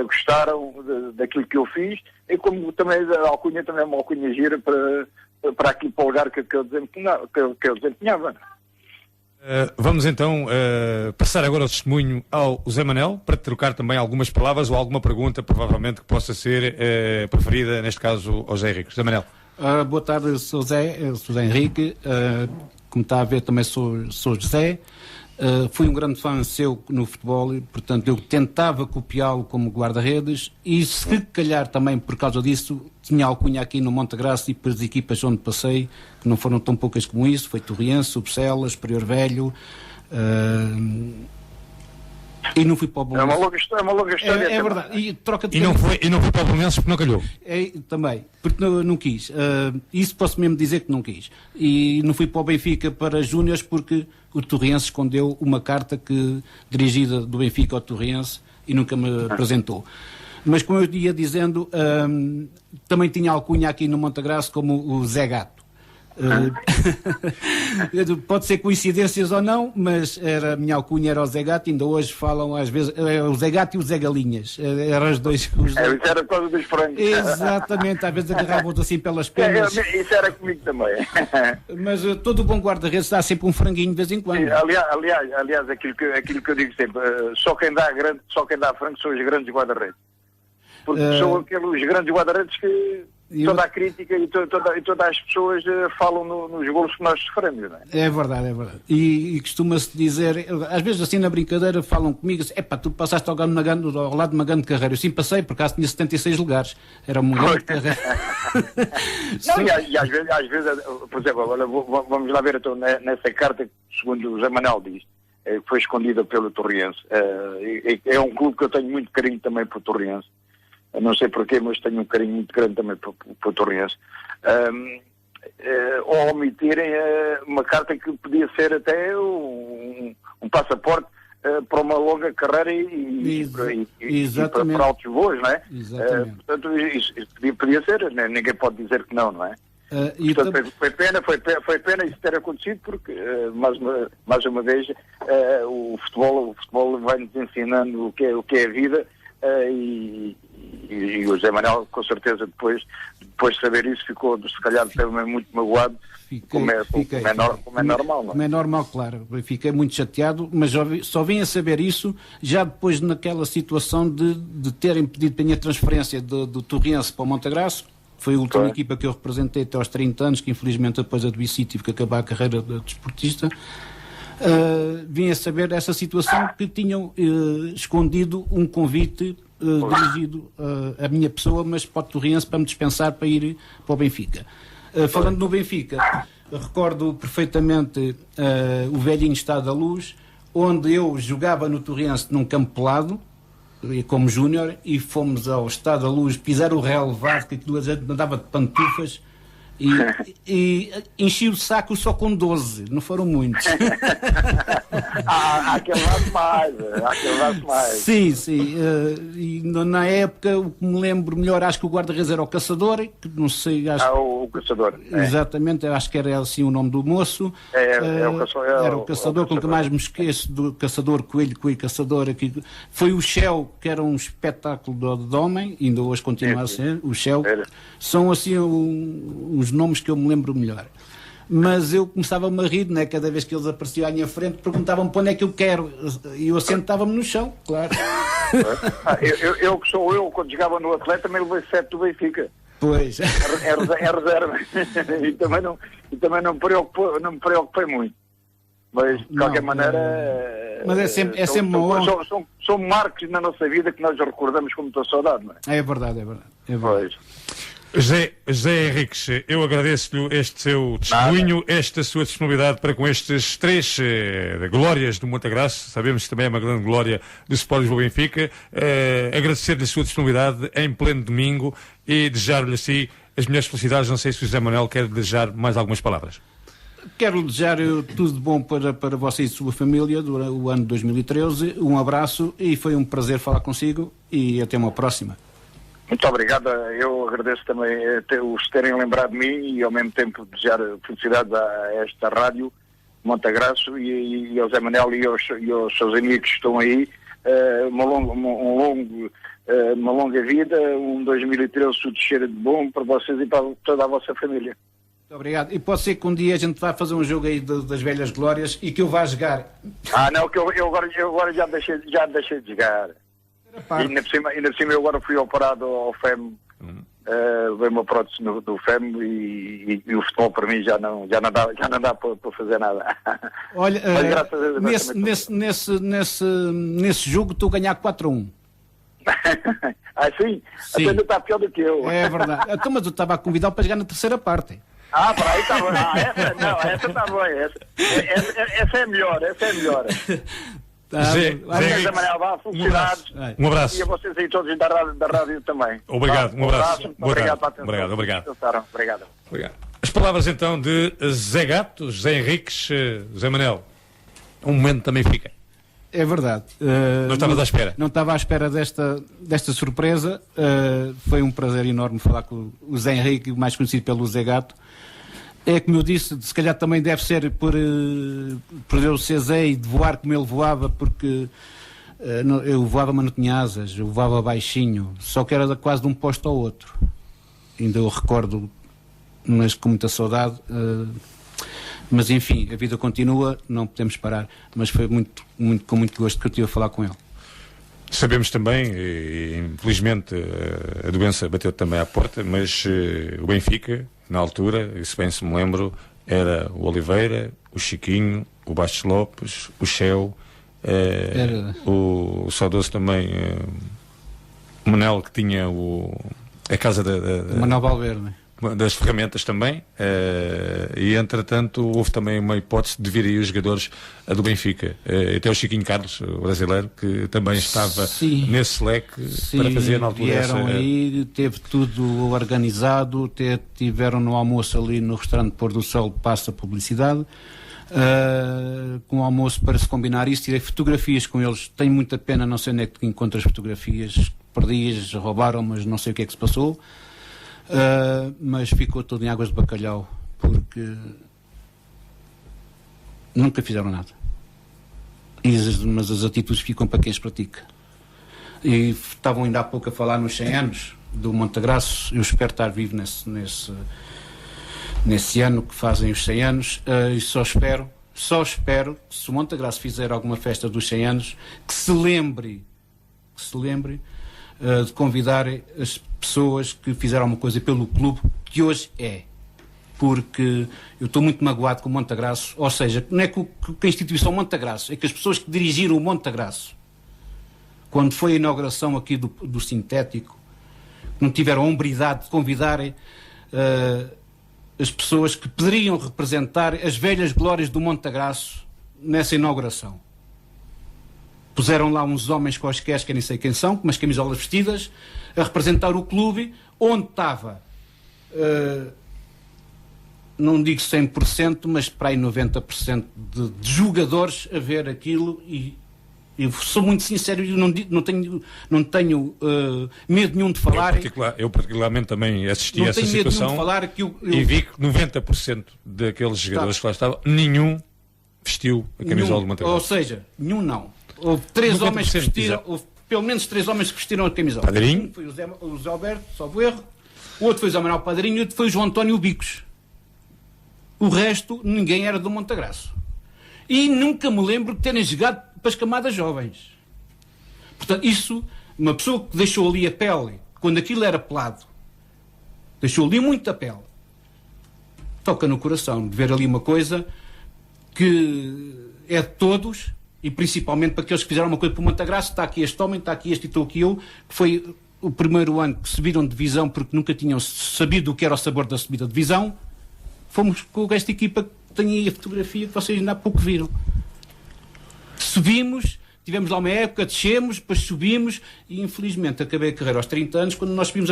gostaram daquilo que eu fiz, e como também a alcunha também é uma alcunha gira para aquilo, para o lugar que eu desempenhava. Vamos então passar agora o testemunho ao Zé Manel, para trocar também algumas palavras ou alguma pergunta, provavelmente, que possa ser preferida, neste caso, ao Zé Henrique. Zé Manel. Boa tarde, sou Zé Henrique. Como está a ver, também sou José. Fui um grande fã seu no futebol, e, portanto, eu tentava copiá-lo como guarda-redes, e se calhar também por causa disso tinha alcunha aqui no Montegraça e pelas equipas onde passei, que não foram tão poucas como isso. Foi Torriense, Subcelas, Prior Velho, e não fui para o Bolonenses. É uma longa história. É verdade. E não foi para o Bolonenses porque não calhou. Também, porque não quis. Isso posso mesmo dizer que não quis. E não fui para o Benfica para Júniores porque o Torriense escondeu uma carta dirigida do Benfica ao Torriense e nunca me apresentou. Mas como eu ia dizendo, também tinha alcunha aqui no Montegraça como o Zé Gato. Pode ser coincidências ou não, mas a minha alcunha era o Zé Gato. Ainda hoje falam às vezes o Zé Gato e o Zé Galinhas, eram os dois. Isso era por causa dos frangos. Exatamente, às vezes agarravam-te assim pelas penas. Isso era comigo também. Mas todo bom guarda-redes dá sempre um franguinho de vez em quando. Aliás, aquilo que eu digo sempre, só quem dá frango são os grandes guarda-redes, porque são aqueles grandes guarda-redes que toda a crítica e todas as pessoas falam nos golos que nós sofremos, não é? É verdade. E costuma-se dizer, às vezes assim na brincadeira falam comigo assim, tu passaste ao lado de uma grande carreira. Eu sim passei, por acaso tinha 76 lugares. Era uma grande carreira. Não, e às vezes, por exemplo, agora vamos lá ver então, nessa carta, segundo o Zé Manel diz, que foi escondida pelo Torriense. É um clube que eu tenho muito carinho também por Torriense. Não sei porquê, mas tenho um carinho muito grande também para o Torriense. Ou omitirem uma carta que podia ser até um passaporte para uma longa carreira e para altos voos, não é? Portanto, isso podia ser, né? Ninguém pode dizer que não é? Portanto, foi pena isso ter acontecido, porque mais uma vez o futebol vai-nos ensinando o que é a vida, e o Zé Manel, com certeza, depois de saber isso, ficou, se calhar, também muito magoado, como é normal. Não é? Como é normal, claro. Fiquei muito chateado, mas só vim a saber isso já depois naquela situação de terem pedido para a minha transferência do Torriense para o Montegraça. Foi a última equipa que eu representei até aos 30 anos, que infelizmente depois adoeci, tive que acabar a carreira de desportista. Vim a saber essa situação, que tinham escondido um convite dirigido à minha pessoa, mas para o Torriense, para me dispensar para ir para o Benfica. Falando no Benfica, recordo perfeitamente o velhinho Estado da Luz, onde eu jogava no Torriense num campo pelado, como júnior, e fomos ao Estado da Luz pisar o relevado, que aquilo andava de pantufas, e enchi o saco só com 12, não foram muitos. Aquele lado mais. Sim. E na época, o que me lembro melhor, acho que o guarda-redes era o Caçador, que não sei, o Caçador. Exatamente, acho que era assim o nome do moço. Era o Caçador, com o que mais me esqueço do Caçador, Coelho Caçador. Aqui. Foi o Shell, que era um espetáculo de homem, ainda hoje continua a ser, o Shell. São assim os nomes que eu me lembro melhor. Mas eu começava-me a rir, né? Cada vez que eles apareciam à minha frente, perguntavam-me para onde é que eu quero, e eu assentava-me no chão, claro. Eu, quando jogava no Atleta, também levei 7 do Benfica. Pois. É reserva. E também não me preocupei muito. Mas, de qualquer maneira... Mas é sempre uma honra. São marcos na nossa vida que nós recordamos com muita saudade, não é? É verdade. Pois. José Henriques, eu agradeço-lhe este seu testemunho, esta sua disponibilidade para com estes 3 glórias do Montegraça. Sabemos que também é uma grande glória do Sport Lisboa Benfica. Agradecer-lhe a sua disponibilidade em pleno domingo e desejar-lhe assim as melhores felicidades. Não sei se o José Manuel quer desejar mais algumas palavras. Quero desejar tudo de bom para você e sua família durante o ano de 2013. Um abraço e foi um prazer falar consigo e até uma próxima. Muito obrigado. Eu agradeço também os terem lembrado de mim e ao mesmo tempo desejar felicidades a esta rádio, Montagraço, e ao Zé Manel e aos seus amigos que estão aí. Uma longa vida, 2013 tudo cheiro de bom para vocês e para toda a vossa família. Muito obrigado. E pode ser que um dia a gente vá fazer um jogo aí das velhas glórias e que eu vá jogar. Não, que eu agora já deixei de jogar. E ainda por cima eu agora fui operado ao FEM, veio uma prótese do FEM e o futebol para mim já não dá para fazer nada. Olha, mas graças a Deus, nesse jogo estou a ganhar 4-1. Sim? Até ainda está pior do que eu. É verdade. Então, mas eu estava a convidá-lo para jogar na terceira parte. Para aí está bem. Essa está bem. Essa é melhor. Zé felicidades. Um abraço. E a vocês aí todos da rádio também. Obrigado, um abraço. Obrigado pela atenção. Obrigado. As palavras então de Zé Gato, Zé Henriques, Zé Manel. Um momento também fica. É verdade. Não estavas à espera? Não estava à espera desta surpresa. Foi um prazer enorme falar com o Zé Henrique, mais conhecido pelo Zé Gato. É como eu disse, se calhar também deve ser por eu ser Zé e de voar como ele voava, porque eu voava, mas não tinha asas, eu voava baixinho, só que era quase de um posto ao outro. Ainda eu recordo, mas com muita saudade. Mas enfim, a vida continua, não podemos parar. Mas foi com muito gosto que eu estive a falar com ele. Sabemos também, e infelizmente a doença bateu também à porta, mas o Benfica, na altura, e se bem se me lembro, era o Oliveira, o Chiquinho, o Bastos Lopes, o Cheu, o saudoso também, o Manel, que tinha a casa Manuel Valverde. Das ferramentas também, e entretanto houve também uma hipótese de vir aí os jogadores do Benfica, até o Chiquinho Carlos, o brasileiro, que também estava nesse leque para fazer na altura vieram aí, teve tudo organizado, tiveram no almoço ali no restaurante Pôr do Sol, passa publicidade, com o almoço para se combinar isso, tirei fotografias com eles, tenho muita pena, não sei onde é que encontro as fotografias, perdi-as, roubaram, mas não sei o que é que se passou. Mas ficou tudo em águas de bacalhau porque nunca fizeram nada, mas as atitudes ficam para quem as pratica. E estavam ainda há pouco a falar nos 100 anos do Montagraço. Eu espero estar vivo nesse ano que fazem os 100 anos, e só espero que se o Montagraço fizer alguma festa dos 100 anos que se lembre de convidar as pessoas que fizeram uma coisa pelo clube que hoje é, porque eu estou muito magoado com o Montagraço, ou seja, não é com a instituição Montagraço, é que as pessoas que dirigiram o Montagraço, quando foi a inauguração aqui do sintético, não tiveram a hombridade de convidarem as pessoas que poderiam representar as velhas glórias do Montagraço nessa inauguração. Puseram lá uns homens quaisquer, que nem sei quem são, com umas camisolas vestidas, a representar o clube, onde estava, não digo 100%, mas para aí 90% de jogadores a ver aquilo, e eu sou muito sincero, eu não tenho medo nenhum de falar. Eu particularmente também assisti a essa situação e vi que 90% daqueles jogadores que lá estavam, nenhum vestiu a camisola do Montagraço. Ou seja, nenhum não. Houve 3 homens que vestiram, houve pelo menos 3 homens que vestiram a camisola. Padrinho. Um foi o Zé Alberto, salvo erro. O outro foi o Zé Manuel Padrinho e o outro foi o João António Bicos. O resto, ninguém era do Montagraço. E nunca me lembro de terem jogado para as camadas jovens. Portanto, isso, uma pessoa que deixou ali a pele, quando aquilo era pelado, deixou ali muita pele, toca no coração de ver ali uma coisa que é de todos, e principalmente para aqueles que fizeram uma coisa para o Montagraço. Está aqui este homem, está aqui este e estou aqui eu, que foi o primeiro ano que subiram de divisão porque nunca tinham sabido o que era o sabor da subida de divisão. Fomos com esta equipa, que tem aí a fotografia que vocês ainda há pouco viram. Subimos, tivemos lá uma época, descemos, depois subimos e infelizmente acabei a carreira aos 30 anos, quando nós subimos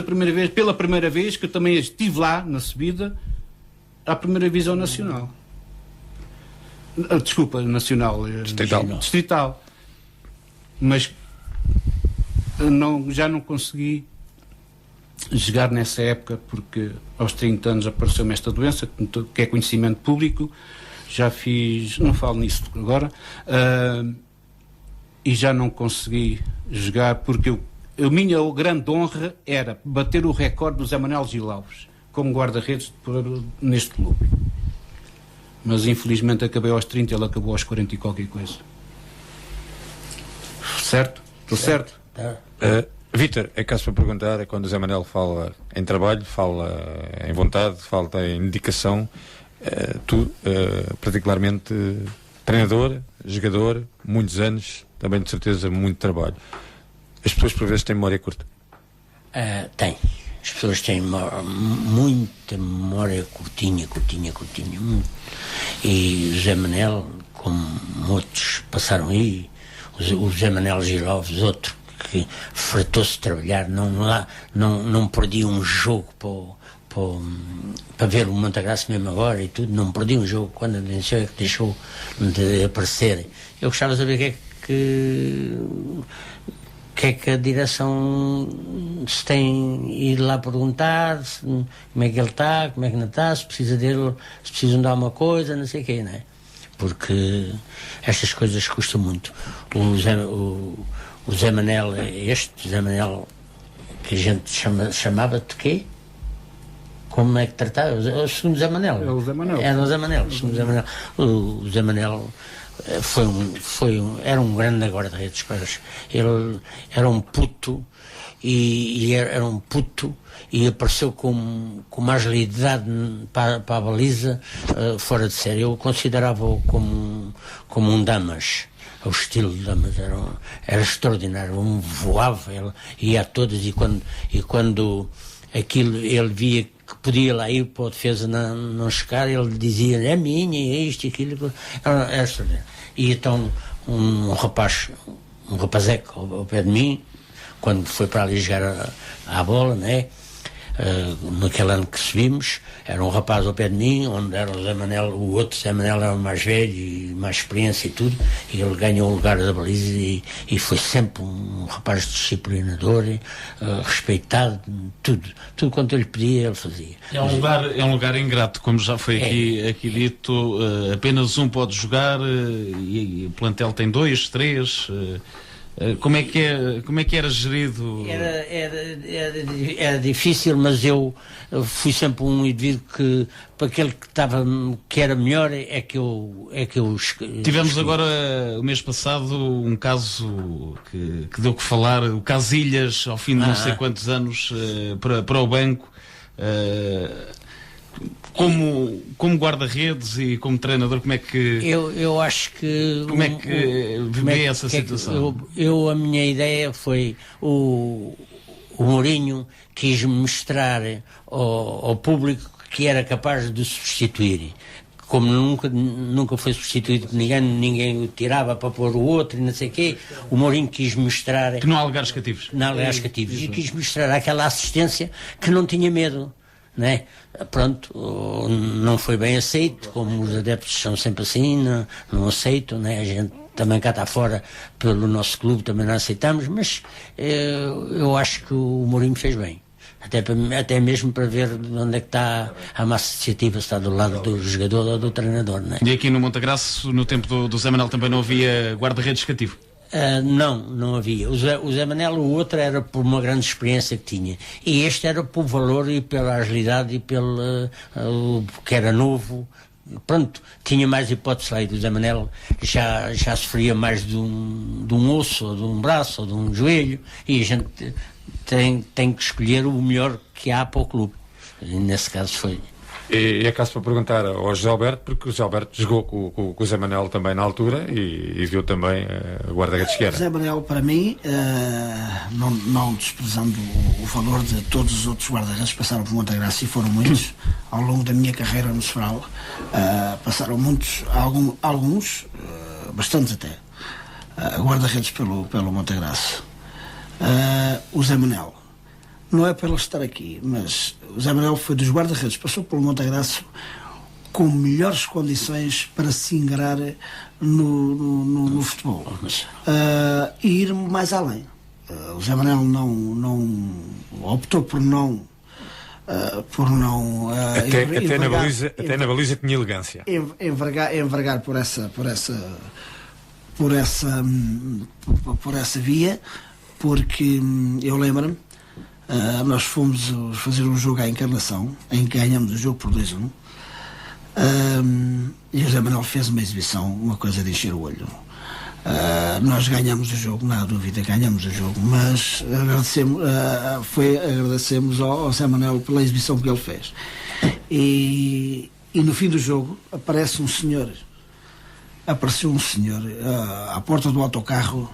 pela primeira vez, que eu também estive lá na subida, à primeira divisão nacional. Desculpa, nacional. Distrital. Mas já não consegui jogar nessa época, porque aos 30 anos apareceu-me esta doença, que é conhecimento público. Já fiz, não falo nisso agora, e já não consegui jogar, porque a minha grande honra era bater o recorde do Zé Manuel Gil Alves como guarda-redes neste clube. Mas infelizmente acabei aos 30, ele acabou aos 40 e qualquer coisa. Certo? Estou certo? Vítor, é caso para perguntar, quando o Zé Manuel fala em trabalho, fala em vontade, fala em dedicação, tu, particularmente treinador, jogador, muitos anos, também de certeza muito trabalho. As pessoas por vezes têm memória curta? Tem. As pessoas têm muita memória curtinha. E o Zé Manuel, como outros passaram aí, o Zé Manuel Gil Alves, outro que fartou-se de trabalhar, não perdia um jogo para ver o Montagraça mesmo agora e tudo, não perdia um jogo quando a deixou de aparecer. Eu gostava de saber que é que a direção se tem ido lá perguntar como é que ele está, como é que não está, se precisa dele, se precisam dar uma coisa, não sei o quê, não é? Porque estas coisas custam muito. O Zé Manuel, Zé Manuel, que a gente chamava de quê? Como é que tratava? O segundo Zé Manuel. Era o Zé Manuel. Era o Zé Manuel. O Zé Manuel era um grande guarda-redes. Ele era um puto e apareceu com uma agilidade para a baliza fora de série. Eu considerava-o como um damas. O estilo de damas era extraordinário. Voava, ele ia a todas, e quando aquilo ele via que podia lá ir para a defesa não chegar, ele dizia, é minha, é isto e aquilo. Era extraordinário. E então um rapazeco ao pé de mim, quando foi para ali jogar à bola, né? Naquele ano que subimos, era um rapaz ao pé de mim, onde era o Zé Manuel, o outro Zé Manuel era mais velho e mais experiência e tudo, e ele ganhou o lugar da baliza e foi sempre um rapaz disciplinador, respeitado, tudo quanto eu lhe pedia ele fazia. É um lugar ingrato, como já foi aqui dito, apenas um pode jogar e o plantel tem 2, 3... Como é que era gerido? Era difícil, mas eu fui sempre um indivíduo que, para aquele que era melhor, é que eu Tivemos agora, o mês passado, um caso que deu que falar, o caso Ilhas, ao fim de não sei quantos anos, para o banco. Como guarda-redes e como treinador, como é que... Eu acho que... Como é que vê essa situação? A minha ideia foi o Mourinho quis mostrar ao público que era capaz de substituir. Como nunca foi substituído por ninguém o tirava para pôr o outro e não sei o quê, o Mourinho quis mostrar... Que não há lugares cativos. Não há lugares cativos. E quis mostrar aquela assistência que não tinha medo. Né? Pronto, não foi bem aceito, como os adeptos são sempre assim, não aceitam, né? A gente também cá está fora, pelo nosso clube também não aceitamos, mas eu acho que o Mourinho fez bem, até mesmo para ver onde é que está a massa associativa, se está do lado do jogador ou do treinador, né? E aqui no Montagraça, no tempo do Zé Manuel, também não havia guarda-redes cativo? Não havia. O Zé Manuel, o outro, era por uma grande experiência que tinha. E este era por valor e pela agilidade e pelo que era novo. Pronto, tinha mais hipótese lá. E o Zé Manuel já sofria mais de um osso, ou de um braço, ou de um joelho. E a gente tem que escolher o melhor que há para o clube. E nesse caso foi... E é caso para perguntar ao José Alberto, porque o José Alberto jogou com o Zé Manuel também na altura e viu também a guarda-redes que era. O Zé Manuel, para mim, não desprezando o valor de todos os outros guarda-redes que passaram por Montagraça, e foram muitos ao longo da minha carreira no Sobral, passaram muitos, alguns, bastantes até, guarda-redes pelo Montagraça. O Zé Manuel, não é para ele estar aqui, mas o Zé Manuel foi dos guarda-redes, passou pelo Montagraça, com melhores condições para se ingrar no futebol. E ir mais além. O Zé Manuel não optou por não até na baliza tinha elegância. Envergar por essa via, porque eu lembro-me, nós fomos fazer um jogo à Encarnação, em que ganhamos o jogo por 2-1, e o Zé Manuel fez uma exibição, uma coisa de encher o olho. Nós ganhamos o jogo, não há dúvida, ganhamos o jogo, mas agradecemos ao Zé Manuel pela exibição que ele fez. E no fim do jogo apareceu um senhor à porta do autocarro,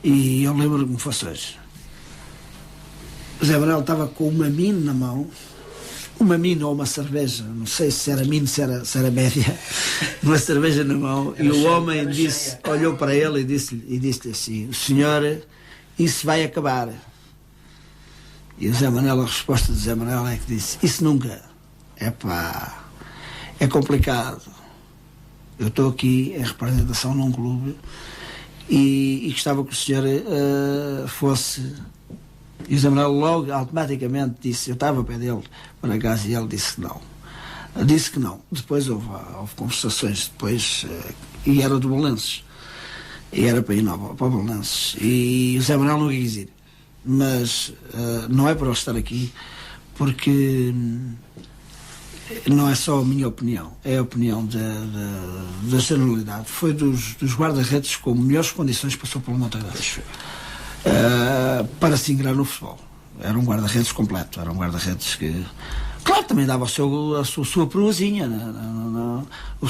e eu lembro-me como fosse hoje. O Zé Manuel estava com uma mini na mão, uma mini ou uma cerveja, não sei se era mini, se era média, uma cerveja na mão, e o homem olhou para ele e disse assim: o senhor, isso vai acabar. E o Zé Manuel, a resposta do Zé Manuel é que disse: isso nunca. Epá, é complicado. Eu estou aqui em representação num clube e gostava que o senhor fosse. E o Zé Manuel logo, automaticamente, disse, eu estava ao pé dele para casa, e ele disse que não. Disse que não. Depois houve conversações, depois, e era do Belenenses. E era para ir para o Belenenses. E o Zé Manuel não quis ir. Mas não é para eu estar aqui, porque não é só a minha opinião, é a opinião da generalidade. Foi dos guarda-redes com melhores condições, passou pelo Montagrande. Para se ingrar no futebol. Era um guarda-redes completo, era um guarda-redes que, claro, também dava a sua peruazinha, a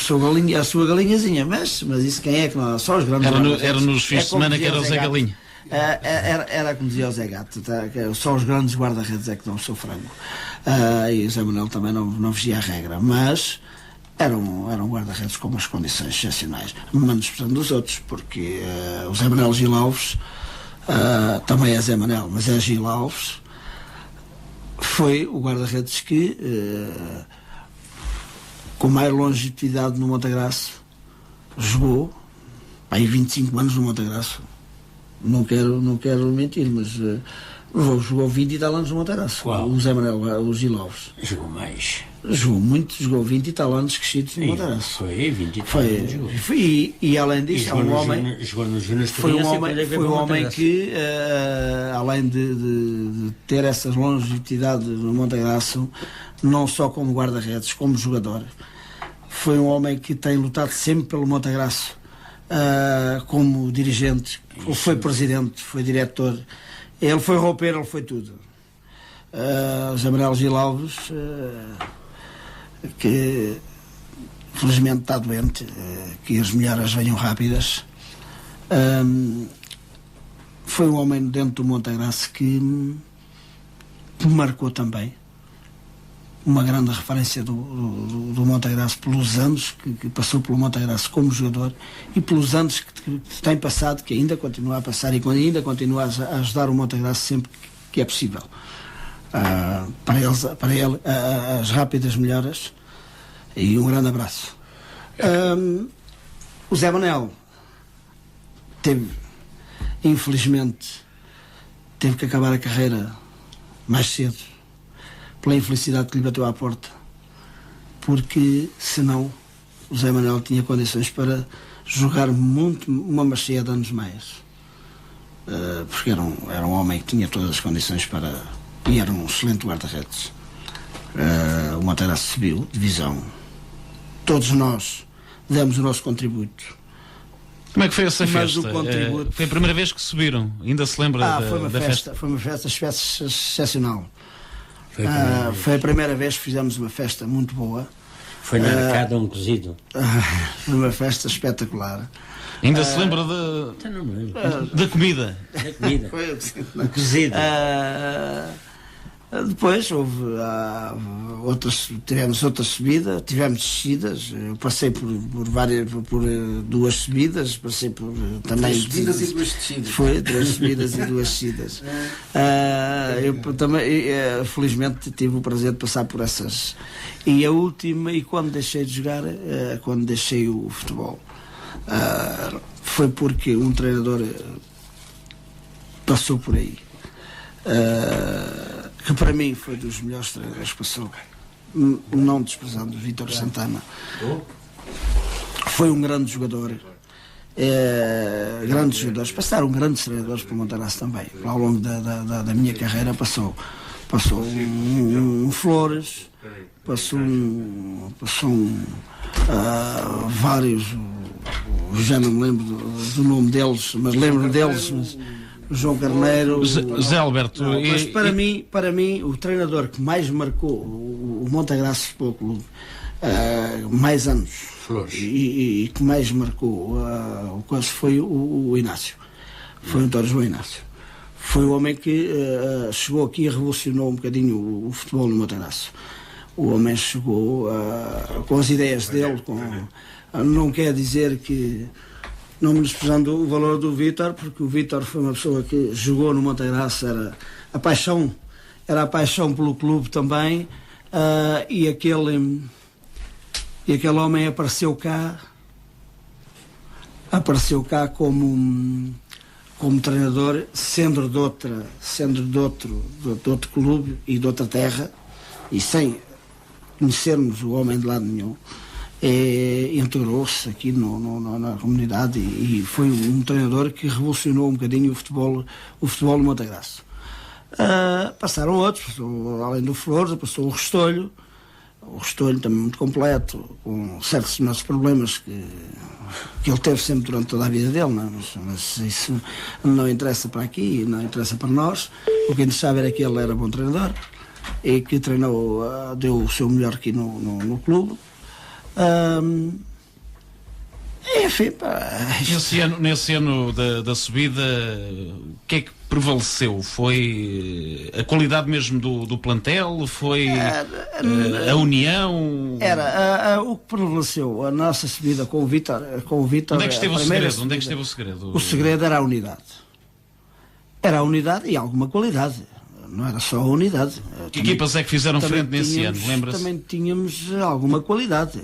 sua galinhazinha, mas isso quem é que não? Só os grandes era nos fins de semana que era o Zé Galinha. Era como dizia o Zé Gato, só os grandes guarda-redes é que dão o seu frango. E o Zé Manuel também não vigia a regra, mas era um guarda-redes com umas condições excepcionais, menos portanto dos outros, porque o Zé Manuel Gil Alves, também é Zé Manuel, mas é Gil Alves, foi o guarda-redes que com mais longevidade no Montagraço jogou aí 25 anos no Montagraço. Não quero mentir, mas jogou 20 e tal anos no Montagraço. O Zé Manuel, o Gil Alves. Jogou mais. Jogou muito, jogou 20 e tal anos crescidos no Montagraço. Foi 20 e tal anos. E além disso, foi um homem que, além de ter essa longevidade no Montagraço, não só como guarda-redes, como jogador, foi um homem que tem lutado sempre pelo Montagraço, como dirigente, foi presidente, foi diretor, ele foi roupeiro, ele foi tudo. José Manuel Gil Alves, que felizmente está doente, que as melhoras venham rápidas, foi um homem dentro do Montagraço que me marcou também, uma grande referência do Montagraço pelos anos que passou pelo Montagraço como jogador e pelos anos que tem passado, que ainda continua a passar e ainda continua a ajudar o Montagraço sempre que é possível. Para ele as rápidas melhoras e um grande abraço. O Zé Manuel infelizmente teve que acabar a carreira mais cedo pela infelicidade que lhe bateu à porta, porque senão o Zé Manuel tinha condições para jogar uma machia de anos mais, porque era um homem que tinha todas as condições para, e era um excelente guarda-redes. O Montagraço subiu divisão, todos nós demos o nosso contributo. Como é que foi essa festa? Foi a primeira vez que subiram, ainda se lembra da festa? Foi uma festa excepcional. Foi a primeira vez que fizemos uma festa muito boa. Foi na arcada um cozido. Foi uma festa espetacular. Ainda se lembra da comida? Da comida. Foi o cozido. Depois tivemos outras subidas, tivemos descidas. Eu passei por duas subidas, passei por também. 3 subidas e 2 descidas. Foi 3 subidas e 2 descidas. Eu também, felizmente, tive o prazer de passar por essas. E a última, e quando deixei de jogar, quando deixei o futebol, foi porque um treinador passou por aí. Que para mim foi dos melhores treinadores que passou, não desprezando o Vítor Santana. Foi um grande jogador, grandes jogadores, passaram grandes treinadores por Montaraz também. Ao longo da minha carreira passou um Flores, passou vários, já não me lembro do nome deles, mas lembro deles. O João Carneiro. Zé Alberto. Mas para mim, o treinador que mais marcou o Montagraça Futebol Clube, mais anos, e que mais marcou o caso foi o Inácio. Foi o António João Inácio. Foi o homem que chegou aqui e revolucionou um bocadinho o futebol no Montagraça. O homem chegou com as ideias dele, não quer dizer que. Não menosprezando o valor do Vítor, porque o Vítor foi uma pessoa que jogou no Montagraça, era a paixão pelo clube também, e aquele homem apareceu cá como treinador, sendo de outro clube e de outra terra, e sem conhecermos o homem de lado nenhum. Integrou-se aqui na comunidade e foi um treinador que revolucionou um bocadinho o futebol no Montagraça. Passaram outros, além do Flores, passou o Restolho também muito completo, com certos nossos problemas que ele teve sempre durante toda a vida dele, não? Mas isso não interessa para aqui, não interessa para nós. O que a gente sabe era que ele era bom treinador e que treinou, deu o seu melhor aqui no clube. Enfim, nesse ano da subida, o que é que prevaleceu? Foi a qualidade mesmo do plantel? Foi a união? Era o que prevaleceu a nossa subida com o Vítor. Onde é que esteve o segredo? Onde é que esteve o segredo? O segredo era a unidade. Era a unidade e alguma qualidade. Não era só a unidade. Que equipas é que fizeram frente nesse ano? Lembra-se? Também tínhamos alguma qualidade.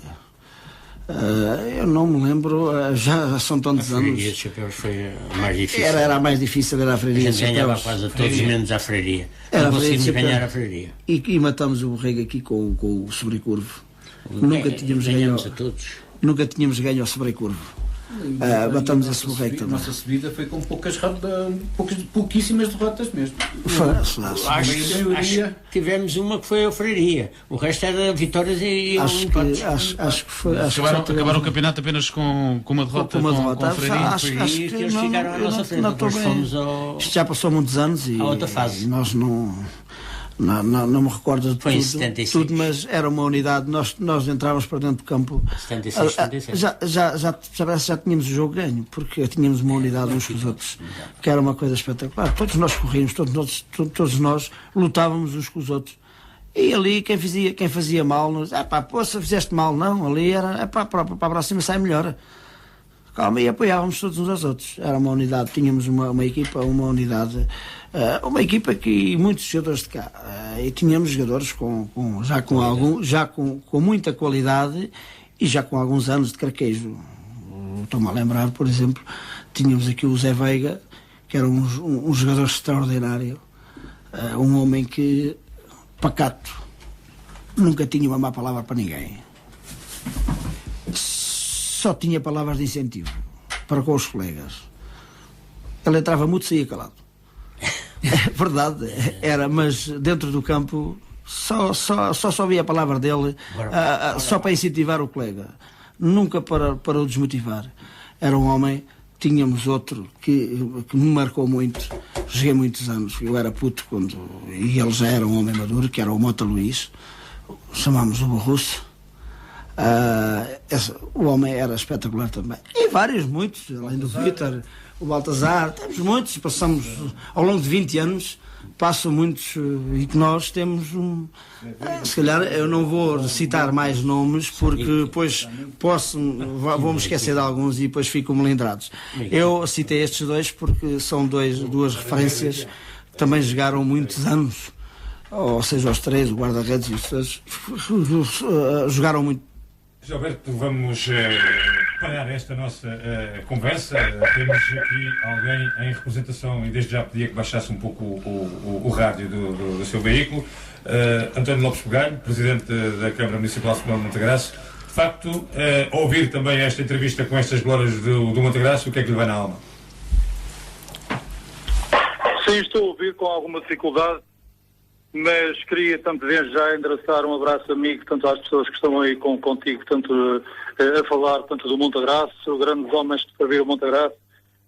Eu não me lembro, já são tantos anos. A Freiria de Chapéus foi a mais difícil. Era a mais difícil, era a Freiria de Chapéus. Ganhava quase a todos, menos à Freiria. Não conseguimos ganhar a Freiria. E matamos o Borrego aqui com o sobrecurvo. Nunca tínhamos ganho a todos. Nunca tínhamos ganho ao sobrecurvo. Batamos esse Borrego também. A nossa subida foi com pouquíssimas derrotas mesmo. Acho que tivemos uma que foi a Freiria. O resto era vitórias e empates. Acho que foi. Acabaram o campeonato apenas com uma derrota. Com a Freiria. Acho que eles ficaram à nossa frente. Depois fomos isto já passou muitos anos e a outra fase. Nós não me recordo de foi em 76. tudo, mas era uma unidade. Nós entrávamos para dentro do campo. 76, 77. Já tínhamos o jogo ganho, porque tínhamos uma unidade uns com os outros, que era uma coisa espetacular. Todos nós corríamos, todos nós lutávamos uns com os outros. E ali quem fazia mal, se fizeste mal, não, ali era para a próxima sai melhor. Calma, e apoiávamos todos uns aos outros. Era uma unidade, tínhamos uma equipa, uma unidade, uma equipa que muitos jogadores de cá, e tínhamos jogadores com muita qualidade e já com alguns anos de craquejo. Estou-me a lembrar, por exemplo, tínhamos aqui o Zé Veiga, que era um jogador extraordinário, um homem que, pacato, nunca tinha uma má palavra para ninguém. Só tinha palavras de incentivo para com os colegas. Ele entrava muito e saía calado. É verdade, era, mas dentro do campo só ouvia a palavra dele, só para incentivar o colega, nunca para o desmotivar. Era um homem. Tínhamos outro que me marcou muito. Joguei muitos anos, eu era puto e ele já era um homem maduro, que era o Mota Luís, chamámos o Borrusso. O homem era espetacular também. E vários, muitos, além do Vítor, o Baltazar, temos muitos, passamos ao longo de 20 anos, passam muitos, e que nós temos se calhar eu não vou citar mais nomes, porque depois vou-me esquecer de alguns e depois ficam melindrados. Eu citei estes dois porque são duas referências que também jogaram muitos anos, ou seja, os três, o guarda-redes e os três, jogaram muito. Gilberto, vamos parar esta nossa conversa. Temos aqui alguém em representação e desde já pedia que baixasse um pouco o rádio do seu veículo. António Lopes Pegalho, Presidente da Câmara Municipal de Montagraço. De facto, ouvir também esta entrevista com estas glórias do Montagraço, o que é que lhe vai na alma? Sim, estou a ouvir com alguma dificuldade, mas queria tanto desde já endereçar um abraço amigo tanto às pessoas que estão aí contigo, tanto a falar tanto do Montagraço, grandes homens que serviram o Montagraço,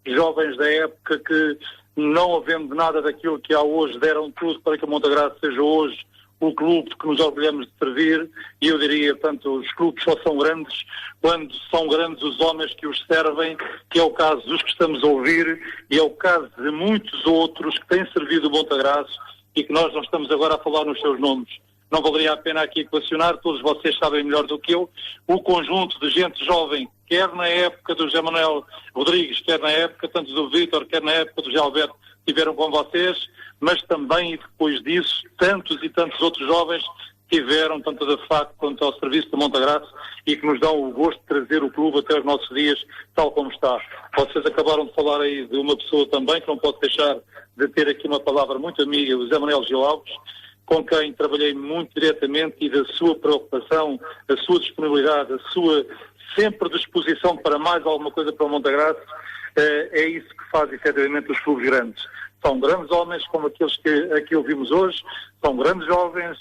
jovens da época que, não havendo nada daquilo que há hoje, deram tudo para que o Montagraço seja hoje o clube que nos orgulhamos de servir, e eu diria, portanto, os clubes só são grandes quando são grandes os homens que os servem, que é o caso dos que estamos a ouvir, e é o caso de muitos outros que têm servido o Montagraço e que nós não estamos agora a falar nos seus nomes. Não valeria a pena aqui equacionar, todos vocês sabem melhor do que eu, o conjunto de gente jovem, quer na época do José Manuel Rodrigues, quer na época tanto do Vítor, quer na época do José Alberto, tiveram com vocês, mas também, e depois disso, tantos e tantos outros jovens tiveram, tanto de facto quanto ao serviço do Montagraço, e que nos dão o gosto de trazer o clube até os nossos dias, tal como está. Vocês acabaram de falar aí de uma pessoa também, que não posso deixar de ter aqui uma palavra muito amiga, o José Manuel Gil Alves, com quem trabalhei muito diretamente, e da sua preocupação, a sua disponibilidade, a sua sempre disposição para mais alguma coisa para o Montagraço, é isso que faz efetivamente os clubes grandes. São grandes homens como aqueles que aqui ouvimos hoje, são grandes jovens,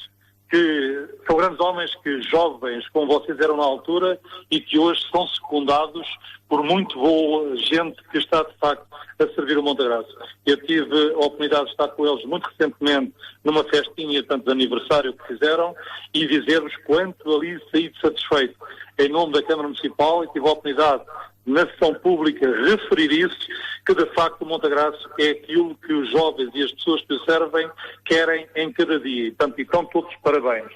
jovens como vocês eram na altura e que hoje são secundados por muito boa gente que está de facto a servir o Montagraço. Eu tive a oportunidade de estar com eles muito recentemente numa festinha tanto de aniversário que fizeram, e dizer-vos quanto ali saí satisfeito em nome da Câmara Municipal, e tive a oportunidade na sessão pública referir isso, que de facto o Montagraço é aquilo que os jovens e as pessoas que o servem querem em cada dia. E, portanto, estão todos parabéns.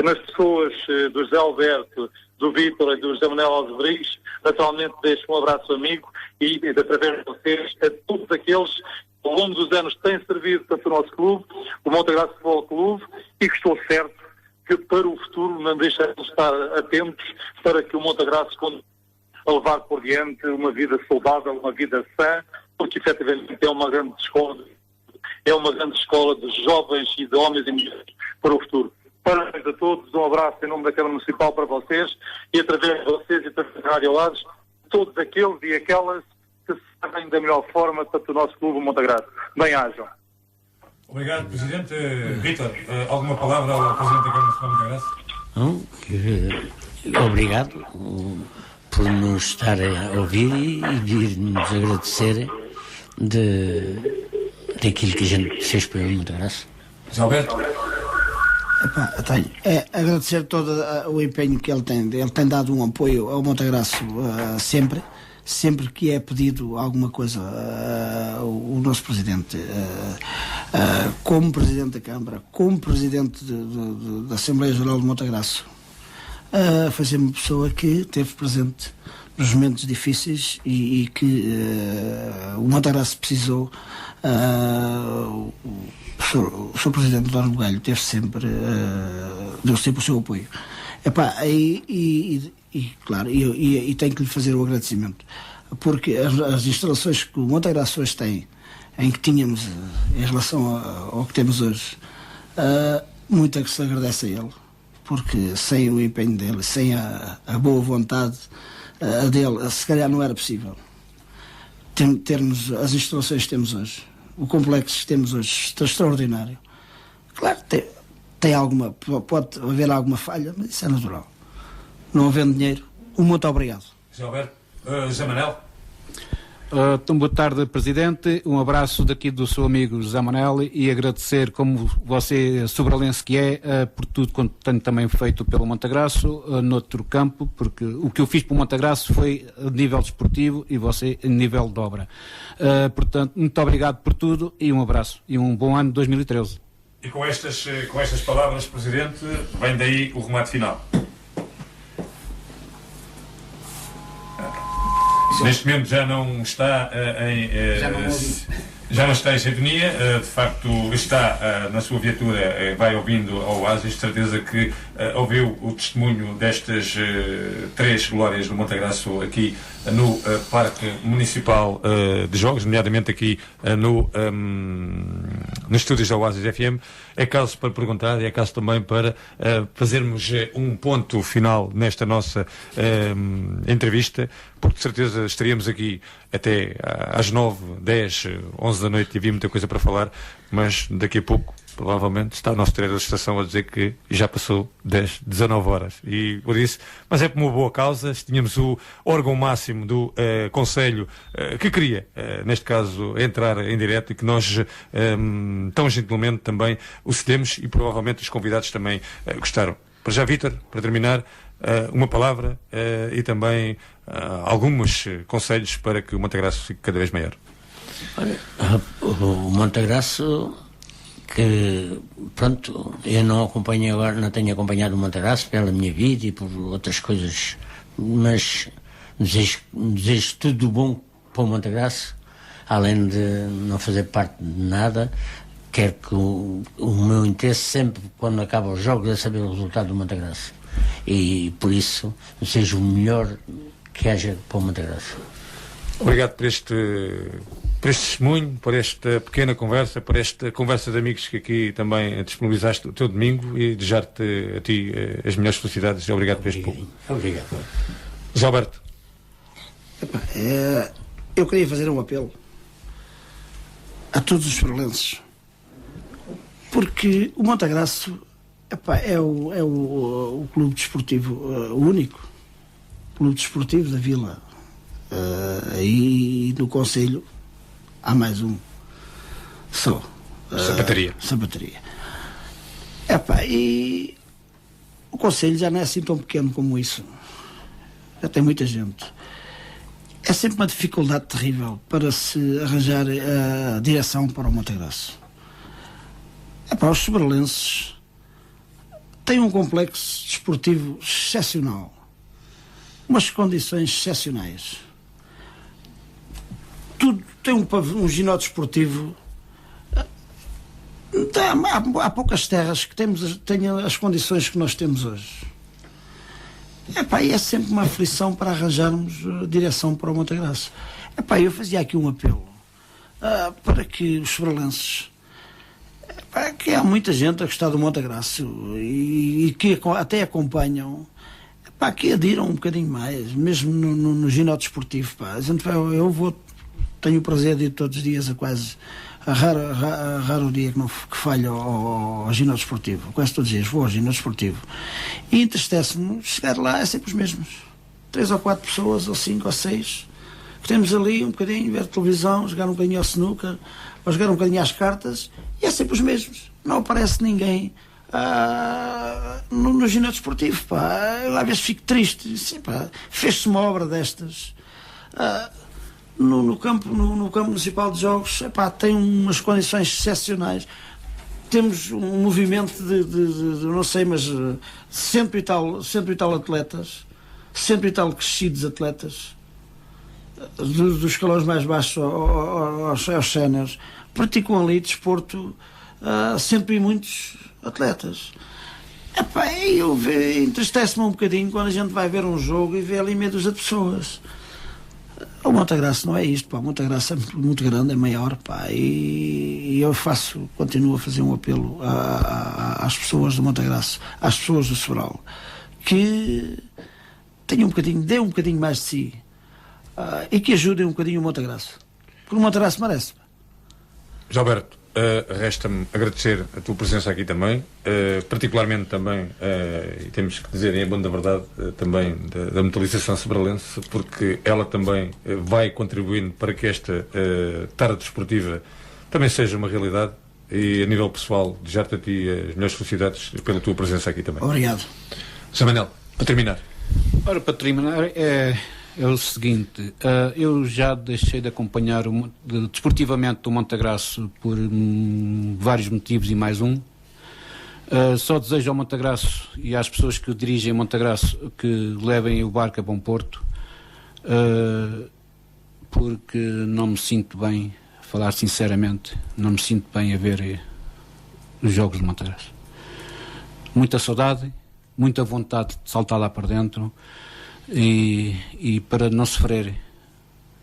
Nas pessoas do José Alberto, do Vítor e do José Manuel Rodrigues, naturalmente deixo um abraço amigo e, através de vocês, a todos aqueles que ao longo dos anos têm servido tanto o nosso clube, o Montagraço Futebol Clube, e que estou certo que para o futuro não deixaremos de estar atentos para que o Montagraço a levar por diante uma vida saudável, uma vida sã, porque efetivamente é uma grande escola de jovens e de homens e mulheres para o futuro. Parabéns a todos, um abraço em nome da Câmara Municipal para vocês, e através de vocês e através da Rádio Lages, todos aqueles e aquelas que sabem da melhor forma tanto o nosso clube, o Montagraço. Bem-ajam. Obrigado, Presidente. Vítor, alguma palavra ao Presidente da Câmara Municipal de Montagraço? Obrigado por nos estar a ouvir e de nos agradecer daquilo que a gente fez para o Montagraço. José Alberto? Agradecer todo o empenho que ele tem. Ele tem dado um apoio ao Montagraço sempre que é pedido alguma coisa. O nosso Presidente, como Presidente da Câmara, como Presidente da Assembleia Geral de Montagraço, foi sempre uma pessoa que esteve presente nos momentos difíceis e que o Montagraço precisou. O Sr. Presidente Dr. Bugalho deu sempre o seu apoio. Claro, e tenho que lhe fazer o agradecimento, porque as instalações que o Montagraço hoje tem, em que tínhamos em relação ao que temos hoje, muito é que se agradece a ele, porque sem o empenho dele, sem a boa vontade dele, se calhar não era possível termos as instalações que temos hoje. O complexo que temos hoje está extraordinário. Claro, pode haver alguma falha, mas isso é natural. Não havendo dinheiro, muito obrigado. José Alberto, José Manuel? Então, boa tarde, Presidente. Um abraço daqui do seu amigo José Manuel e agradecer, como você, sobralense que é, por tudo quanto tenho também feito pelo Montagraço, noutro campo, porque o que eu fiz pelo Montagraço foi a nível desportivo e você a nível de obra. Portanto, muito obrigado por tudo e um abraço e um bom ano de 2013. E com estas palavras, Presidente, vem daí o remate final. Neste momento já não está já não está em sintonia, de facto está na sua viatura, vai ouvindo ao Oásis, de certeza que ouviu o testemunho destas 3 glórias do Montagraço aqui no Parque Municipal de Jogos, nomeadamente aqui nos estúdios da Oásis FM. É caso para perguntar e é caso também para fazermos um ponto final nesta nossa entrevista, porque de certeza estaríamos aqui até às 9, 10, 11 da noite e havia muita coisa para falar, mas daqui a pouco provavelmente está o nosso diretor de estação a dizer que já passou 10, 19 horas. E eu disse, mas é por uma boa causa. Tínhamos o órgão máximo do Conselho que queria, neste caso, entrar em direto e que nós tão gentilmente também o cedemos e provavelmente os convidados também gostaram. Para já, Vítor, para terminar, uma palavra e também alguns conselhos para que o Montagraço fique cada vez maior. Olha, o Montagraço, que pronto, eu não acompanho agora, não tenho acompanhado o Montagraço pela minha vida e por outras coisas, mas desejo tudo bom para o Montagraço, além de não fazer parte de nada. Quero que o meu interesse sempre, quando acaba os jogos, é saber o resultado do Montagraço. E por isso desejo o melhor que haja para o Montagraço. Obrigado por este testemunho, por esta pequena conversa, por esta conversa de amigos que aqui também disponibilizaste o teu domingo, e desejar-te a ti as melhores felicidades. Obrigado por este pouco. Obrigado. José Alberto. Eu queria fazer um apelo a todos os esferelenses, porque o Montagraço é o clube desportivo, o único clube desportivo da vila. Aí no Conselho há mais um só, Sapataria. E o Conselho já não é assim tão pequeno como isso, já tem muita gente. É sempre uma dificuldade terrível para se arranjar a direção para o Montagraço. Os sobralenses têm um complexo desportivo excepcional, umas condições excepcionais. Tudo tem um ginásio desportivo. Há poucas terras que tenham as condições que nós temos hoje. E é sempre uma aflição para arranjarmos direção para o Montagraço. Eu fazia aqui um apelo para que os sobralenses, que há muita gente a gostar do Montagraço e que até acompanham, que adiram um bocadinho mais, mesmo no ginásio desportivo. Tenho o prazer de ir todos os dias, raro o dia que falho ao ginásio desportivo. Quase todos os dias vou ao ginásio desportivo. E entristece-me chegar lá, é sempre os mesmos. 3 ou 4 pessoas, ou 5 ou 6, que temos ali um bocadinho, ver televisão, jogar um bocadinho ao snooker, ou jogar um bocadinho às cartas, e é sempre os mesmos. Não aparece ninguém no ginásio desportivo. Eu às vezes fico triste. Fez-se uma obra destas. No campo municipal de jogos, tem umas condições excepcionais. Temos um movimento de não sei, mas 100 e tal atletas, 100 e tal crescidos atletas, dos escalões mais baixos aos séniores, praticam ali desporto, 100 e muitos atletas. Entristece-me um bocadinho quando a gente vai ver um jogo e vê ali meia dúzia de pessoas. O Montagraço não é isto, o Montagraço é muito grande, é maior, e eu continuo a fazer um apelo às pessoas do Montagraço, às pessoas do Sobral, que dêem um bocadinho mais de si, e que ajudem um bocadinho o Montagraço, porque o Montagraço merece. José Alberto, resta-me agradecer a tua presença aqui também, particularmente também, e temos que dizer em bom da verdade, também da Metalização Sebralense, porque ela também vai contribuindo para que esta tarde desportiva também seja uma realidade. E a nível pessoal, desejar-te a ti as melhores felicidades pela tua presença aqui também. Obrigado. Zé Manel, para terminar. Ora, para terminar, é o seguinte, eu já deixei de acompanhar desportivamente o Montagraço por vários motivos e mais um. Só desejo ao Montagraço e às pessoas que dirigem Montagraço que levem o barco a bom porto, porque não me sinto bem, falar sinceramente, não me sinto bem a ver os jogos de Montagraço. Muita saudade, muita vontade de saltar lá para dentro e para não sofrer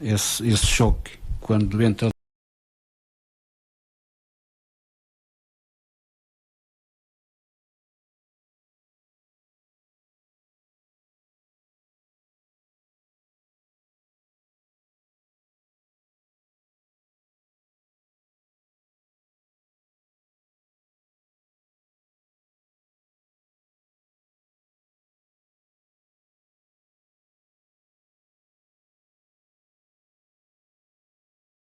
esse choque quando entra